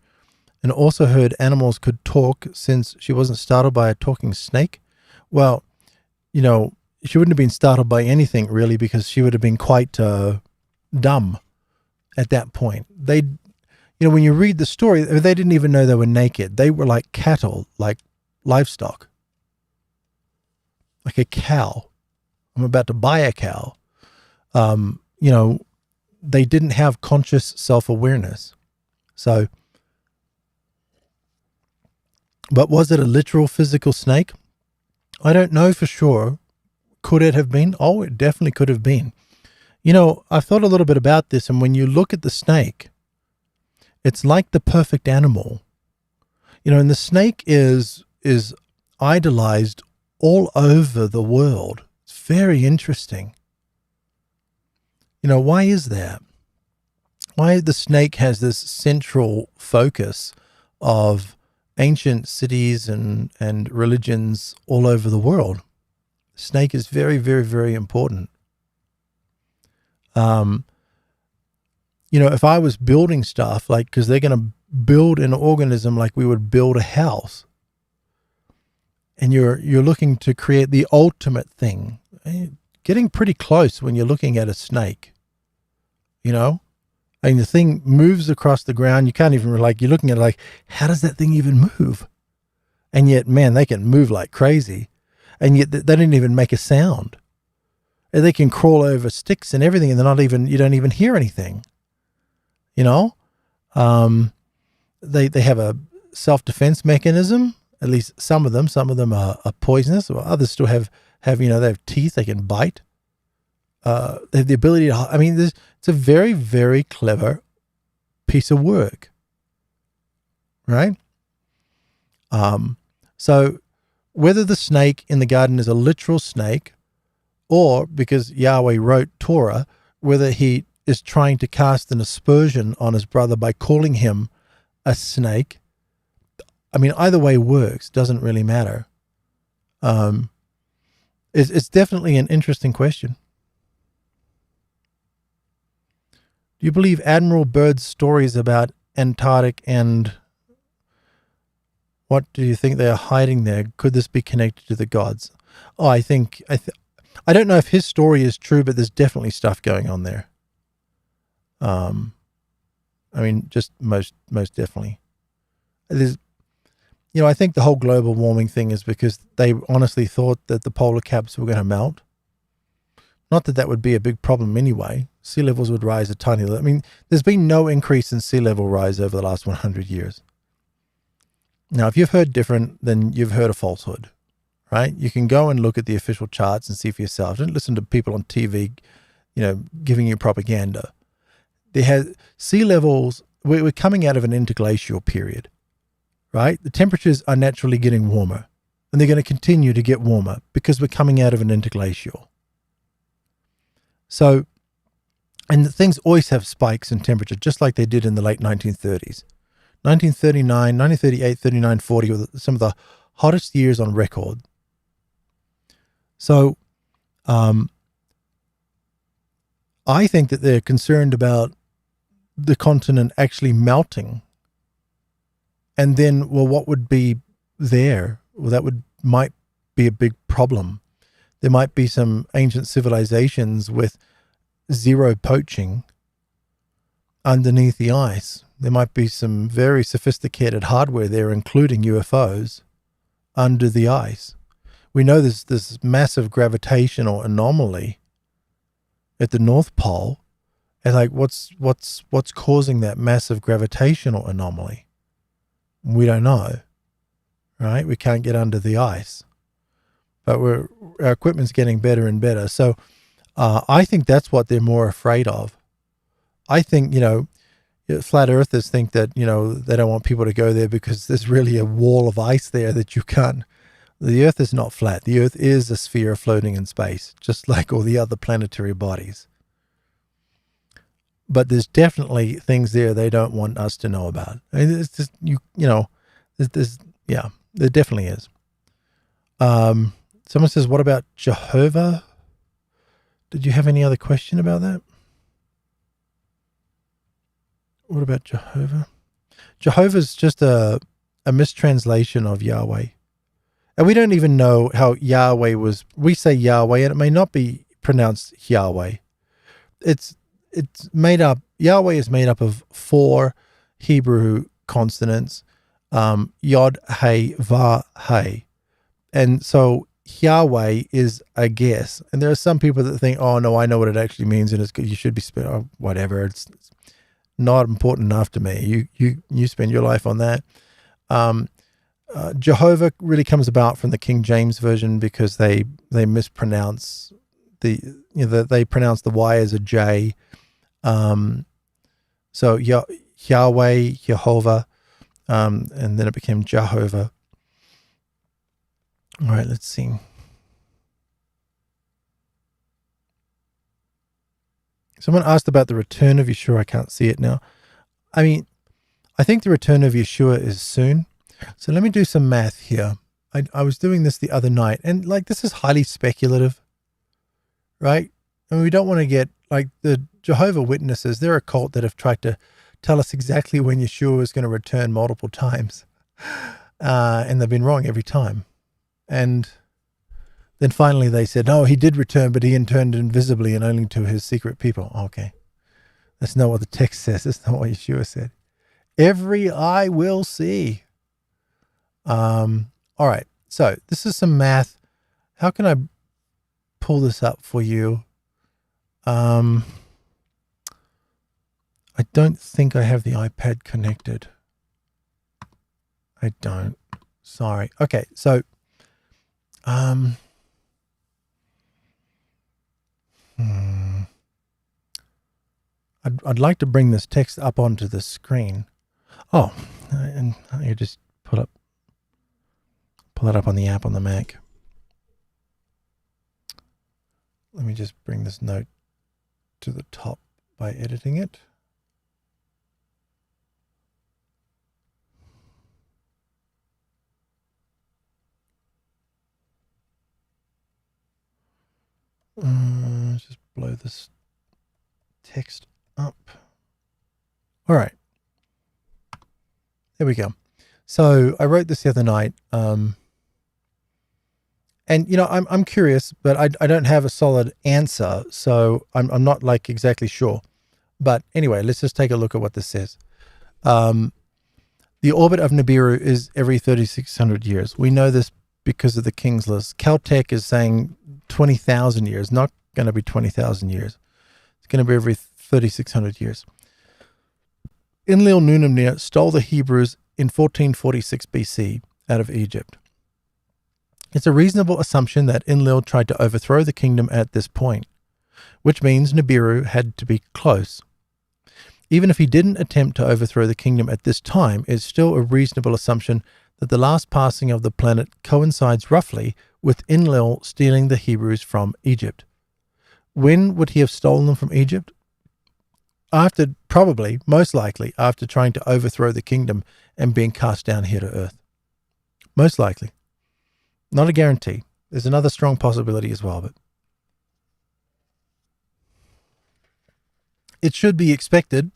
and also heard animals could talk, since she wasn't startled by a talking snake. Well, you know, she wouldn't have been startled by anything really, because she would have been quite dumb at that point. You know, when you read the story, they didn't even know they were naked. They were like cattle, like livestock, like a cow. I'm about to buy a cow. You know, they didn't have conscious self-awareness. So, but was it a literal physical snake? I don't know for sure. Could it have been? Oh, it definitely could have been. You know, I've thought a little bit about this, and when you look at the snake, it's like the perfect animal. You know, and the snake is idolized all over the world. It's very interesting. You know, why is that? Why the snake has this central focus of ancient cities and religions all over the world. Snake is very, very, very important. You know, if I was building stuff, like, because they're going to build an organism like we would build a house, and you're looking to create the ultimate thing, getting pretty close when you're looking at a snake, you know, and the thing moves across the ground. You can't even, like, you're looking at it like, how does that thing even move? And yet, man, they can move like crazy, and yet they didn't even make a sound. And they can crawl over sticks and everything, and you don't even hear anything. You know, they have a self-defense mechanism. At least some of them. Some of them are poisonous, or others still have you know, they have teeth. They can bite. They have the ability to. I mean, it's a very, very clever piece of work, right? So whether the snake in the garden is a literal snake, or because Yahweh wrote Torah, whether he is trying to cast an aspersion on his brother by calling him a snake, I mean, either way works. Doesn't really matter. It's definitely an interesting question. Do you believe Admiral Byrd's stories about Antarctic, and what do you think they are hiding there? Could this be connected to the gods? Oh, I don't know if his story is true, but there's definitely stuff going on there. I mean, just most definitely. I think the whole global warming thing is because they honestly thought that the polar caps were going to melt. Not that that would be a big problem anyway. Sea levels would rise a tiny little. I mean, there's been no increase in sea level rise over the last 100 years. Now, if you've heard different, then you've heard a falsehood, right? You can go and look at the official charts and see for yourself. Don't listen to people on TV, giving you propaganda. Sea levels, we're coming out of an interglacial period, right? The temperatures are naturally getting warmer, and they're going to continue to get warmer because we're coming out of an interglacial. So, and things always have spikes in temperature, just like they did in the late 1930s. 1939, 1938, 39, 40 were some of the hottest years on record. So, I think that they're concerned about the continent actually melting. And then, well, what would be there? Well, might be a big problem. There might be some ancient civilizations with zero poaching underneath the ice. There might be some very sophisticated hardware there, including UFOs, under the ice. We know there's this massive gravitational anomaly at the North Pole. And like, what's causing that massive gravitational anomaly? We don't know, right? We can't get under the ice, but our equipment's getting better and better. So I think that's what they're more afraid of. I think, flat earthers think that, they don't want people to go there because there's really a wall of ice there that you can't. The earth is not flat. The earth is a sphere floating in space, just like all the other planetary bodies. But there's definitely things there they don't want us to know about. I mean, it's just, there definitely is. Someone says, what about Jehovah? Did you have any other question about that? What about Jehovah? Jehovah's just a mistranslation of Yahweh. And we don't even know how Yahweh was. We say Yahweh, and it may not be pronounced Yahweh. It's made up. Yahweh is made up of 4 Hebrew consonants, Yod, Hey, Va, Hey. And so Yahweh is a guess. And there are some people that think, oh, no, I know what it actually means, and it's good. You should be spent on whatever. It's not important enough to me. You spend your life on that. Jehovah really comes about from the King James Version because they mispronounce they pronounce the Y as a J. So Yahweh, Jehovah, and then it became Jehovah. All right, let's see. Someone asked about the return of Yeshua. I can't see it now. I mean, I think the return of Yeshua is soon. So let me do some math here. I was doing this the other night, and like, this is highly speculative, right? I mean, we don't want to get like the Jehovah Witnesses. They're a cult that have tried to tell us exactly when Yeshua is going to return multiple times. And they've been wrong every time. And then finally they said, no, he did return, but he returned invisibly and only to his secret people. Okay. That's not what the text says. That's not what Yeshua said. Every eye will see. All right. So this is some math. How can I pull this up for you? I don't think I have the iPad connected. I don't. Sorry. Okay. So, I'd like to bring this text up onto the screen. Oh, and you just pull it up on the app on the Mac. Let me just bring this note to the top by editing it. Just blow this text up. All right. There we go. So I wrote this the other night. And I'm curious, but I don't have a solid answer. So I'm not like exactly sure. But anyway, let's just take a look at what this says. The orbit of Nibiru is every 3,600 years. We know this because of the King's List. Caltech is saying 20,000 years, not going to be 20,000 years. It's going to be every 3,600 years. Enlil-Nunamir stole the Hebrews in 1446 BC out of Egypt. It's a reasonable assumption that Enlil tried to overthrow the kingdom at this point, which means Nibiru had to be close. Even if he didn't attempt to overthrow the kingdom at this time, it's still a reasonable assumption that the last passing of the planet coincides roughly with Enlil stealing the Hebrews from Egypt. When would he have stolen them from Egypt? After, probably, most likely, after trying to overthrow the kingdom and being cast down here to earth. Most likely. Not a guarantee. There's another strong possibility as well, but it should be expected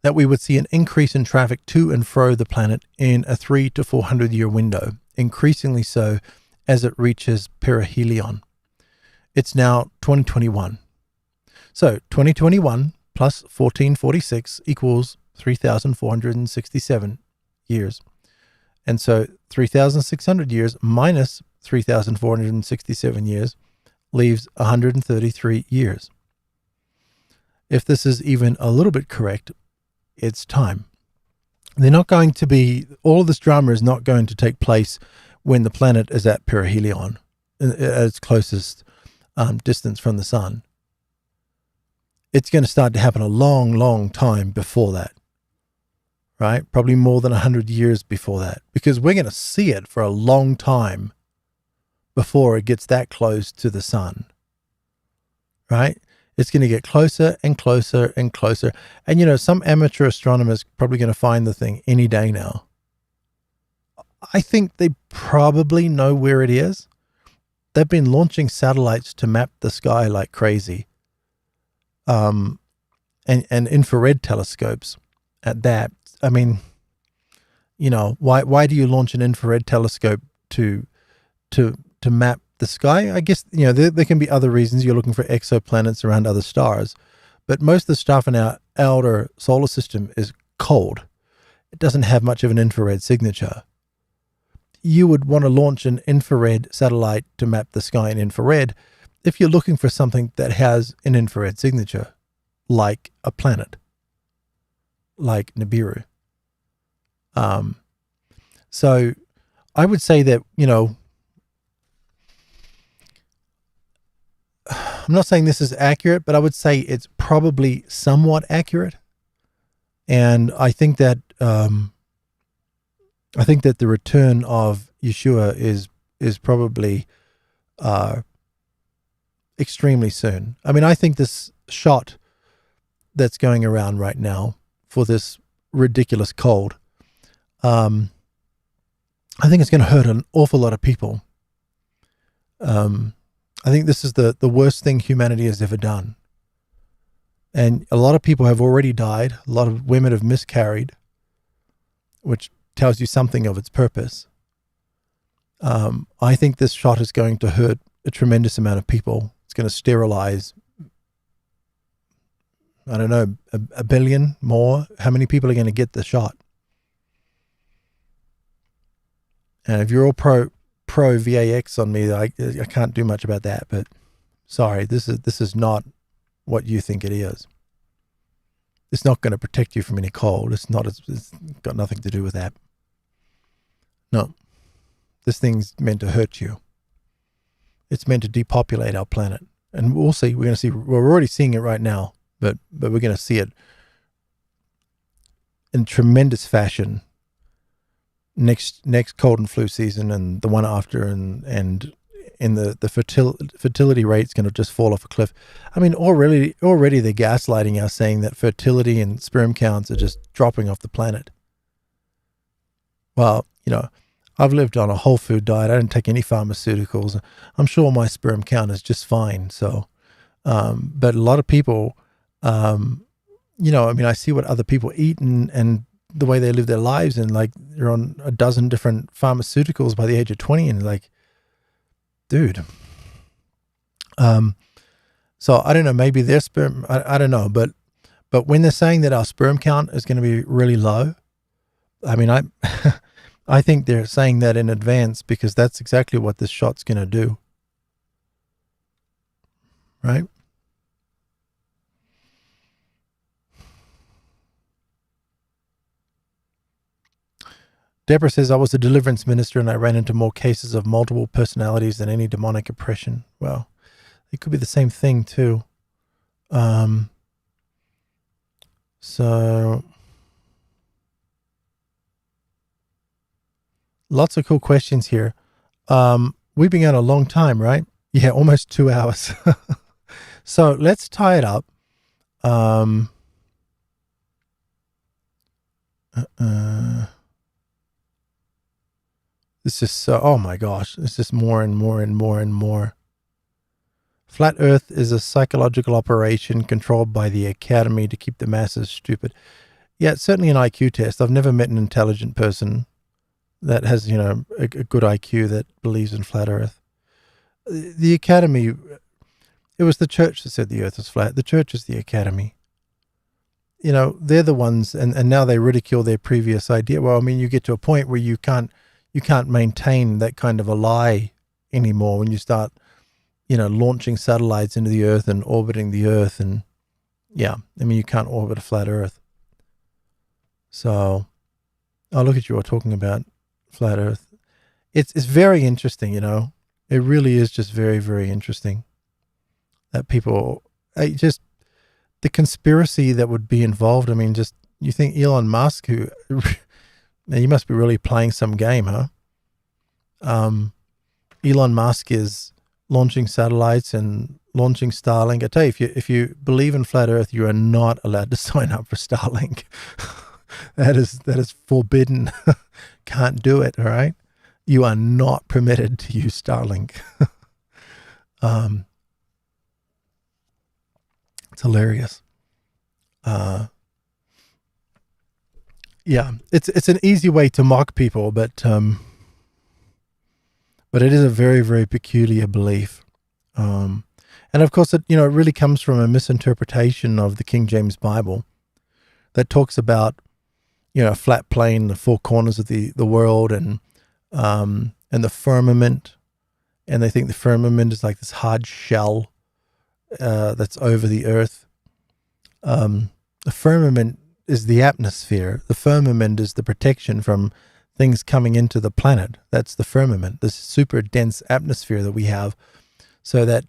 that we would see an increase in traffic to and fro the planet in a 300 to 400 year window, increasingly so as it reaches perihelion. It's now 2021. So 2021 plus 1446 equals 3,467 years. And so 3,600 years minus 3,467 years leaves 133 years. If this is even a little bit correct, it's time. They're not going to be, all of this drama is not going to take place when the planet is at perihelion, at its closest distance from the sun. It's going to start to happen a long, long time before that, right? Probably more than 100 years before that, because we're going to see it for a long time before it gets that close to the sun, right? It's going to get closer and closer and closer. And, you know, some amateur astronomers probably going to find the thing any day now. I think they probably know where it is. They've been launching satellites to map the sky like crazy. And infrared telescopes at that. I mean, you know, why do you launch an infrared telescope to map the sky? I guess, you know, there can be other reasons. You're looking for exoplanets around other stars, but most of the stuff in our outer solar system is cold. It doesn't have much of an infrared signature. You would want to launch an infrared satellite to map the sky in infrared if you're looking for something that has an infrared signature, like a planet, like Nibiru. So I would say that, you know, I'm not saying this is accurate, but I would say it's probably somewhat accurate. And I think that the return of Yeshua is probably extremely soon. I mean, I think this shot that's going around right now for this ridiculous cold, I think it's going to hurt an awful lot of people. I think this is the worst thing humanity has ever done. And a lot of people have already died. A lot of women have miscarried, which tells you something of its purpose. I think this shot is going to hurt a tremendous amount of people. It's going to sterilize, I don't know, a billion more. How many people are going to get the shot? And if you're all pro VAX on me, I can't do much about that, but sorry, this is not what you think it is. It's not going to protect you from any cold. It's got nothing to do with that. No, this thing's meant to hurt you. It's meant to depopulate our planet. And we'll see, we're already seeing it right now, but we're going to see it in tremendous fashion next cold and flu season and the one after, and in the fertility rate's going to just fall off a cliff. I mean, already they're gaslighting us, saying that fertility and sperm counts are just dropping off the planet. Well, you know, I've lived on a whole food diet. I don't take any pharmaceuticals. I'm sure my sperm count is just fine. So, but a lot of people, you know, I mean, I see what other people eat and the way they live their lives, and like they're on a dozen different pharmaceuticals by the age of 20, and like, dude. So I don't know, maybe their sperm, I don't know, but when they're saying that our sperm count is going to be really low, I mean, I I think they're saying that in advance because that's exactly what this shot's going to do. Right? Deborah says, I was a deliverance minister and I ran into more cases of multiple personalities than any demonic oppression. Well, it could be the same thing too. So lots of cool questions here. We've been going a long time, right? Yeah, almost 2 hours. So let's tie it up. This is so, oh my gosh, it's just more and more and more and more. Flat Earth is a psychological operation controlled by the Academy to keep the masses stupid. Yeah, it's certainly an IQ test. I've never met an intelligent person that has, you know, a good IQ that believes in flat Earth. The Academy, it was the church that said the Earth is flat. The church is the Academy. You know, they're the ones, and now they ridicule their previous idea. Well, I mean, you get to a point where you can't maintain that kind of a lie anymore when you start, you know, launching satellites into the Earth and orbiting the Earth. And yeah, I mean, you can't orbit a flat Earth. So, oh, look at you all talking about flat Earth. It's very interesting, you know. It really is just very, very interesting that people, just the conspiracy that would be involved. I mean, just, you think Elon Musk, who, he must be really playing some game, huh? Elon Musk is launching satellites and launching Starlink. I tell you, if you believe in flat Earth, you are not allowed to sign up for Starlink. That is forbidden. Can't do it. All right, you are not permitted to use Starlink. It's hilarious. Yeah, it's an easy way to mock people, but it is a very, very peculiar belief. And of course, it really comes from a misinterpretation of the King James Bible that talks about, a flat plane, the four corners of the world, and the firmament. And they think the firmament is like this hard shell that's over the earth. The firmament is the atmosphere. The firmament is the protection from things coming into the planet. That's the firmament, this super dense atmosphere that we have, so that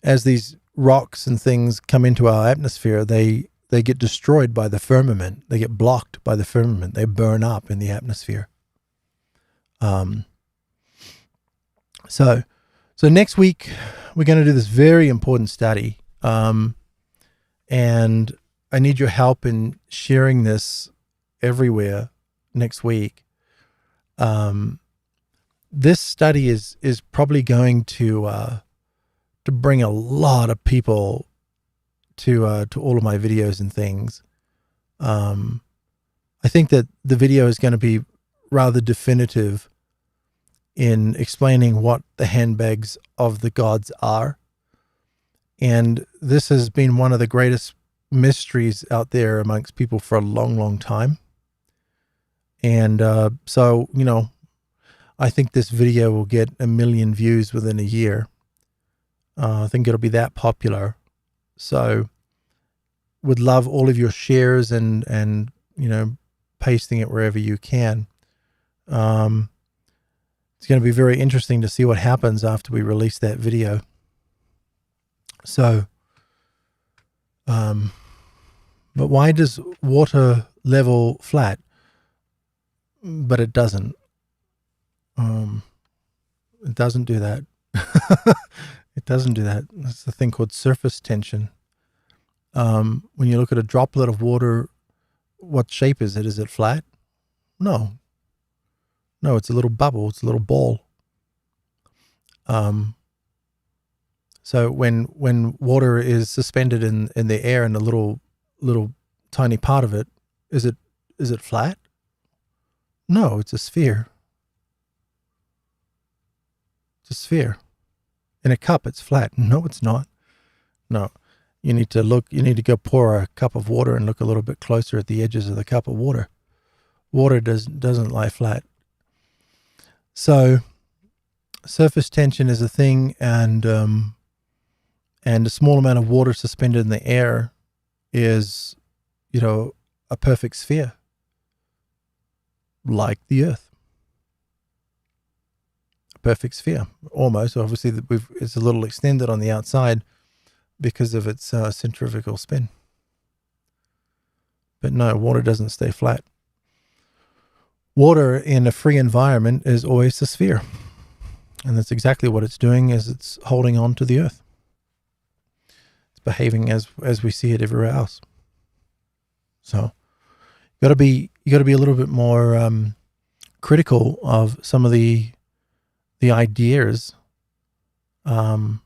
as these rocks and things come into our atmosphere, they get destroyed by the firmament. They get blocked by the firmament. They burn up in the atmosphere. So next week we're going to do this very important study, and I need your help in sharing this everywhere next week. This study is probably going to bring a lot of people to all of my videos and things. I think that the video is going to be rather definitive in explaining what the handbags of the gods are. And this has been one of the greatest mysteries out there amongst people for a long, long time. And so, I think this video will get 1 million views within a year. I think it'll be that popular. So would love all of your shares and pasting it wherever you can. It's going to be very interesting to see what happens after we release that video. So, but why does water level flat? But it doesn't. It doesn't do that. It doesn't do that. That's the thing called surface tension. When you look at a droplet of water, what shape is it? Is it flat? No. No, it's a little bubble. It's a little ball. So when water is suspended in the air in a little tiny part of it, is it flat? No, it's a sphere. It's a sphere. In a cup, it's flat. No, it's not. No. You need to go pour a cup of water and look a little bit closer at the edges of the cup of water. Water doesn't lie flat. So surface tension is a thing, and a small amount of water suspended in the air is, a perfect sphere, like the Earth. A perfect sphere, almost. Obviously, it's a little extended on the outside because of its centrifugal spin. But no, water doesn't stay flat. Water in a free environment is always a sphere. And that's exactly what it's doing, is it's holding on to the Earth. It's behaving as we see it everywhere else. So you got to be a little bit more critical of some of the ideas that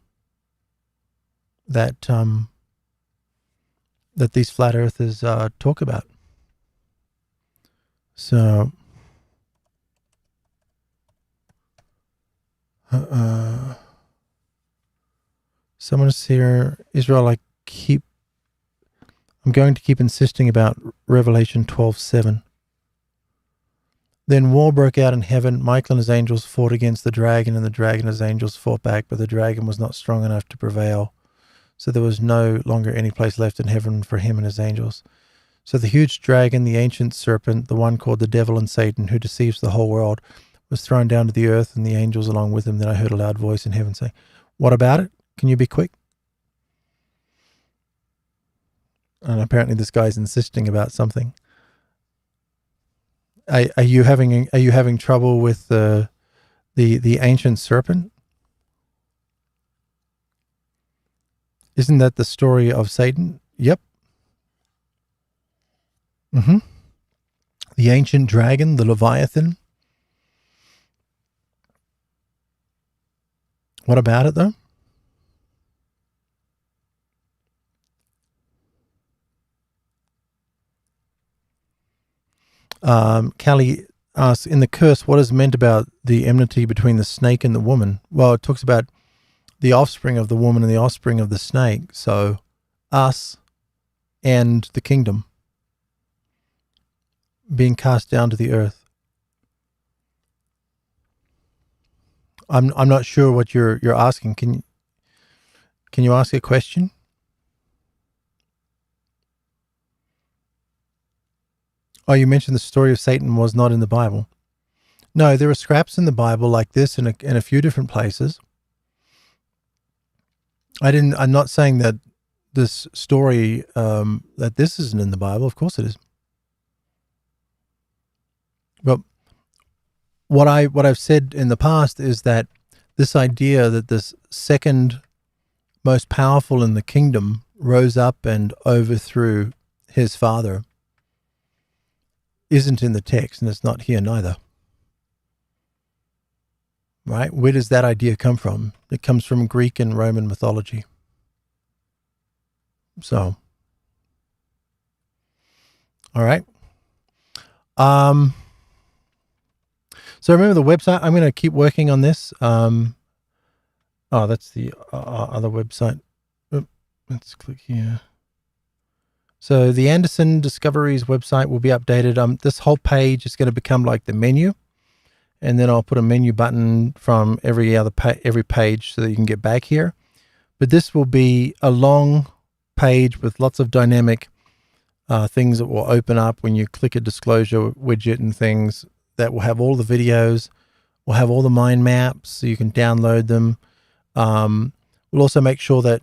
these flat earthers talk about. So someone is here, Israel, I'm going to keep insisting about Revelation 12:7. Then war broke out in heaven. Michael and his angels fought against the dragon, and the dragon and his angels fought back, but the dragon was not strong enough to prevail. So there was no longer any place left in heaven for him and his angels. So the huge dragon, the ancient serpent, the one called the devil and Satan, who deceives the whole world, was thrown down to the earth, and the angels along with him. Then I heard a loud voice in heaven say, "What about it? Can you be quick?" And apparently this guy's insisting about something. Are you having trouble with the ancient serpent? Isn't that the story of Satan? Yep. The ancient dragon, the Leviathan. What about it, though? Callie asks, in the curse, what is meant about the enmity between the snake and the woman? Well, it talks about the offspring of the woman and the offspring of the snake. So us and the kingdom being cast down to the earth. I'm not sure what you're asking. Can you ask a question? Oh, you mentioned the story of Satan was not in the Bible. No, there are scraps in the Bible like this in a few different places. I'm not saying that this story, that this isn't in the Bible. Of course it is. But what I've said in the past is that this idea that this second most powerful in the kingdom rose up and overthrew his father isn't in the text, and it's not here neither. Right? Where does that idea come from? It comes from Greek and Roman mythology. So, all right. So remember the website. I'm going to keep working on this. Oh, that's the other website. Let's click here. So the Anderson Discoveries website will be updated. This whole page is going to become like the menu, and then I'll put a menu button from every page so that you can get back here. But this will be a long page with lots of dynamic things that will open up when you click a disclosure widget and things that will have all the videos. We'll have all the mind maps so you can download them. We'll also make sure that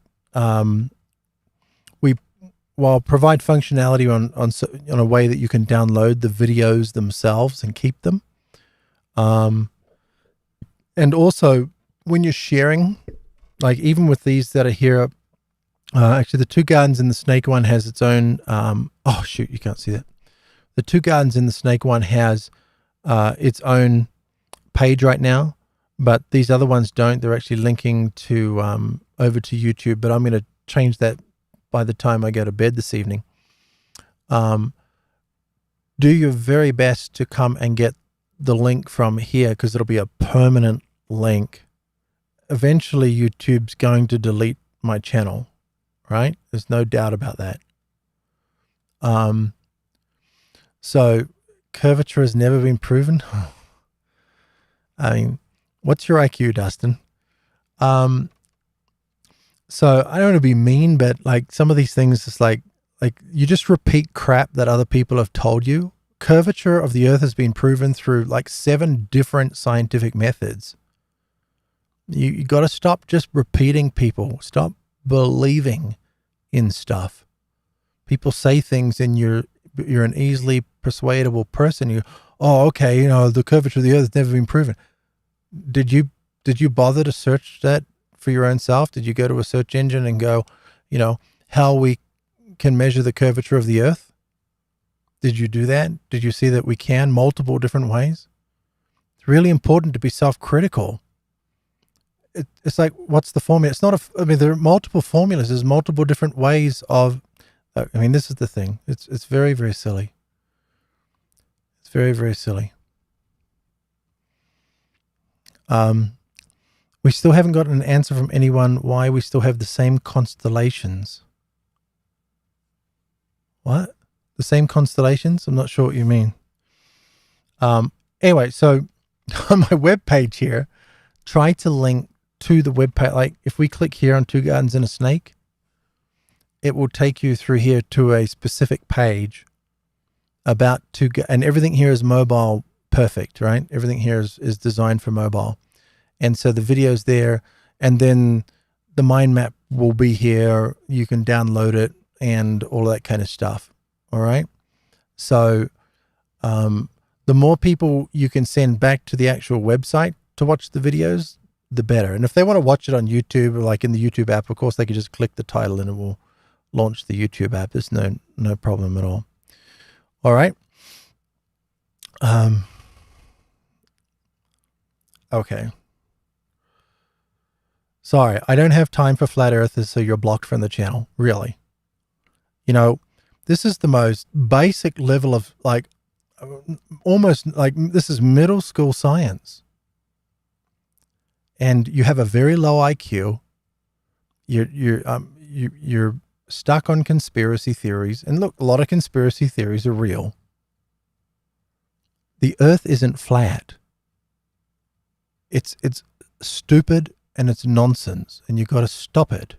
we'll provide functionality on a way that you can download the videos themselves and keep them. And also when you're sharing, like even with these that are here, actually the Two Gardens in the Snake one has its own, oh shoot, you can't see that. The Two Gardens in the Snake one has its own page right now, but these other ones don't. They're actually linking to over to YouTube, but I'm going to change that by the time I go to bed this evening. Do your very best to come and get the link from here, because it'll be a permanent link. Eventually YouTube's going to delete my channel, right? There's no doubt about that. So curvature has never been proven. I mean, what's your IQ, Dustin? So I don't want to be mean, but like some of these things, it's like you just repeat crap that other people have told you. Curvature of the earth has been proven through like 7 different scientific methods. You got to stop just repeating people. Stop believing in stuff. People say things and you're an easily persuadable person. You, oh, okay, the curvature of the earth has never been proven. Did you bother to search that for your own self? Did you go to a search engine and go, how we can measure the curvature of the earth? Did you do that? Did you see that we can multiple different ways? It's really important to be self-critical. It's like, what's the formula? It's not there are multiple formulas. There's multiple different ways of, this is the thing. It's very, very silly. It's very, very silly. We still haven't gotten an answer from anyone why we still have the same constellations. What? The same constellations? I'm not sure what you mean. Anyway, so on my webpage here, try to link to the webpage. Like if we click here on Two Gardens and a Snake, it will take you through here to a specific page about and everything here is mobile perfect, right? Everything here is designed for mobile. And so the video's there, and then the mind map will be here. You can download it and all that kind of stuff. All right. So the more people you can send back to the actual website to watch the videos, the better. And if they want to watch it on YouTube, or like in the YouTube app, of course, they can just click the title and it will launch the YouTube app. There's no problem at all. All right. Okay. Sorry, I don't have time for flat earthers, so you're blocked from the channel. Really. This is the most basic level of almost like this is middle school science. And you have a very low IQ. You're stuck on conspiracy theories. And look, a lot of conspiracy theories are real. The earth isn't flat. It's stupid and it's nonsense, and you've got to stop it.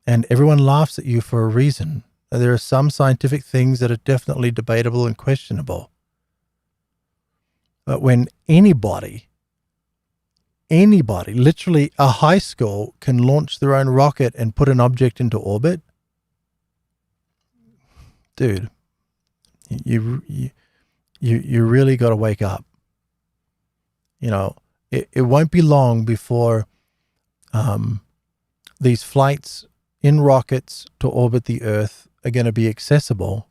And everyone laughs at you for a reason. There are some scientific things that are definitely debatable and questionable. But when anybody, literally a high school, can launch their own rocket and put an object into orbit, dude, you really got to wake up. It won't be long before these flights in rockets to orbit the Earth are going to be accessible.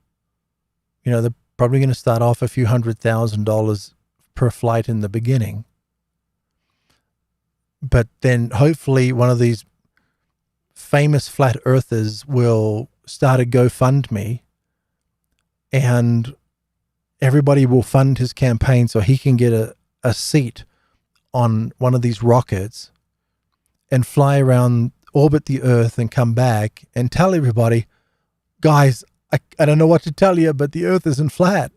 They're probably going to start off a few $100,000 per flight in the beginning. But then hopefully one of these famous flat earthers will start a GoFundMe, and everybody will fund his campaign so he can get a seat on one of these rockets and fly around, orbit the Earth and come back and tell everybody, guys, I don't know what to tell you, but the Earth isn't flat.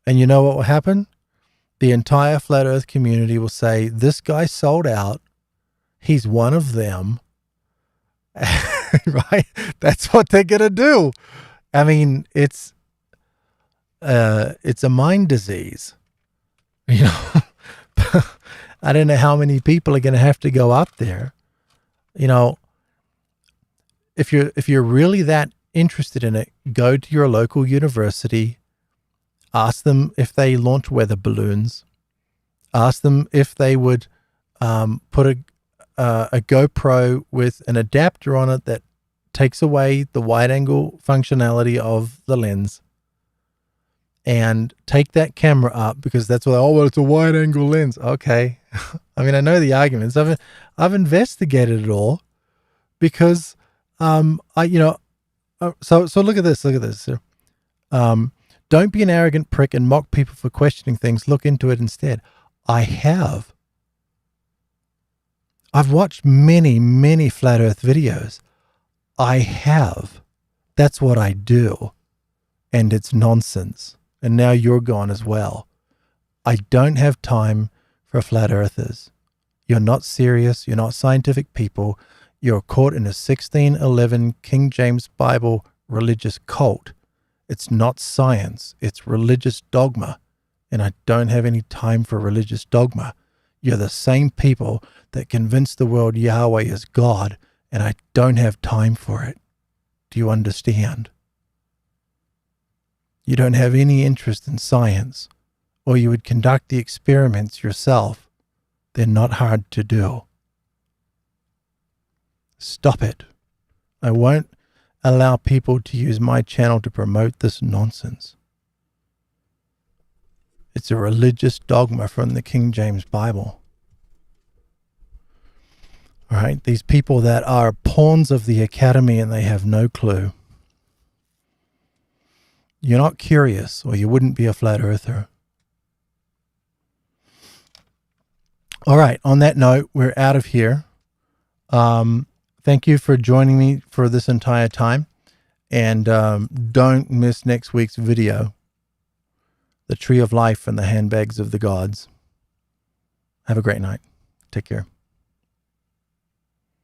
And you know what will happen? The entire flat Earth community will say, this guy sold out. He's one of them. Right? That's what they're going to do. I mean, it's a mind disease. I don't know how many people are going to have to go up there. If you're really that interested in it, go to your local university, ask them if they launch weather balloons, ask them if they would put a GoPro with an adapter on it that takes away the wide angle functionality of the lens, and take that camera up, because that's what, well, it's a wide angle lens. Okay. I mean, I know the arguments. I've investigated it all, because so look at this. Don't be an arrogant prick and mock people for questioning things. Look into it instead. I've watched many, many flat earth videos. That's what I do. And it's nonsense. and now you're gone as well. I don't have time for flat earthers. You're not serious. You're not scientific people. You're caught in a 1611 King James Bible religious cult. It's not science. It's religious dogma. And I don't have any time for religious dogma. You're the same people that convince the world Yahweh is God, and I don't have time for it. Do you understand? You don't have any interest in science, or you would conduct the experiments yourself. They're not hard to do. Stop it. I won't allow people to use my channel to promote this nonsense. It's a religious dogma from the King James Bible. All right, these people that are pawns of the academy and they have no clue. You're not curious, or you wouldn't be a flat earther. All right, on that note, we're out of here. Thank you for joining me for this entire time. And don't miss next week's video, The Tree of Life and the Handbags of the Gods. Have a great night. Take care.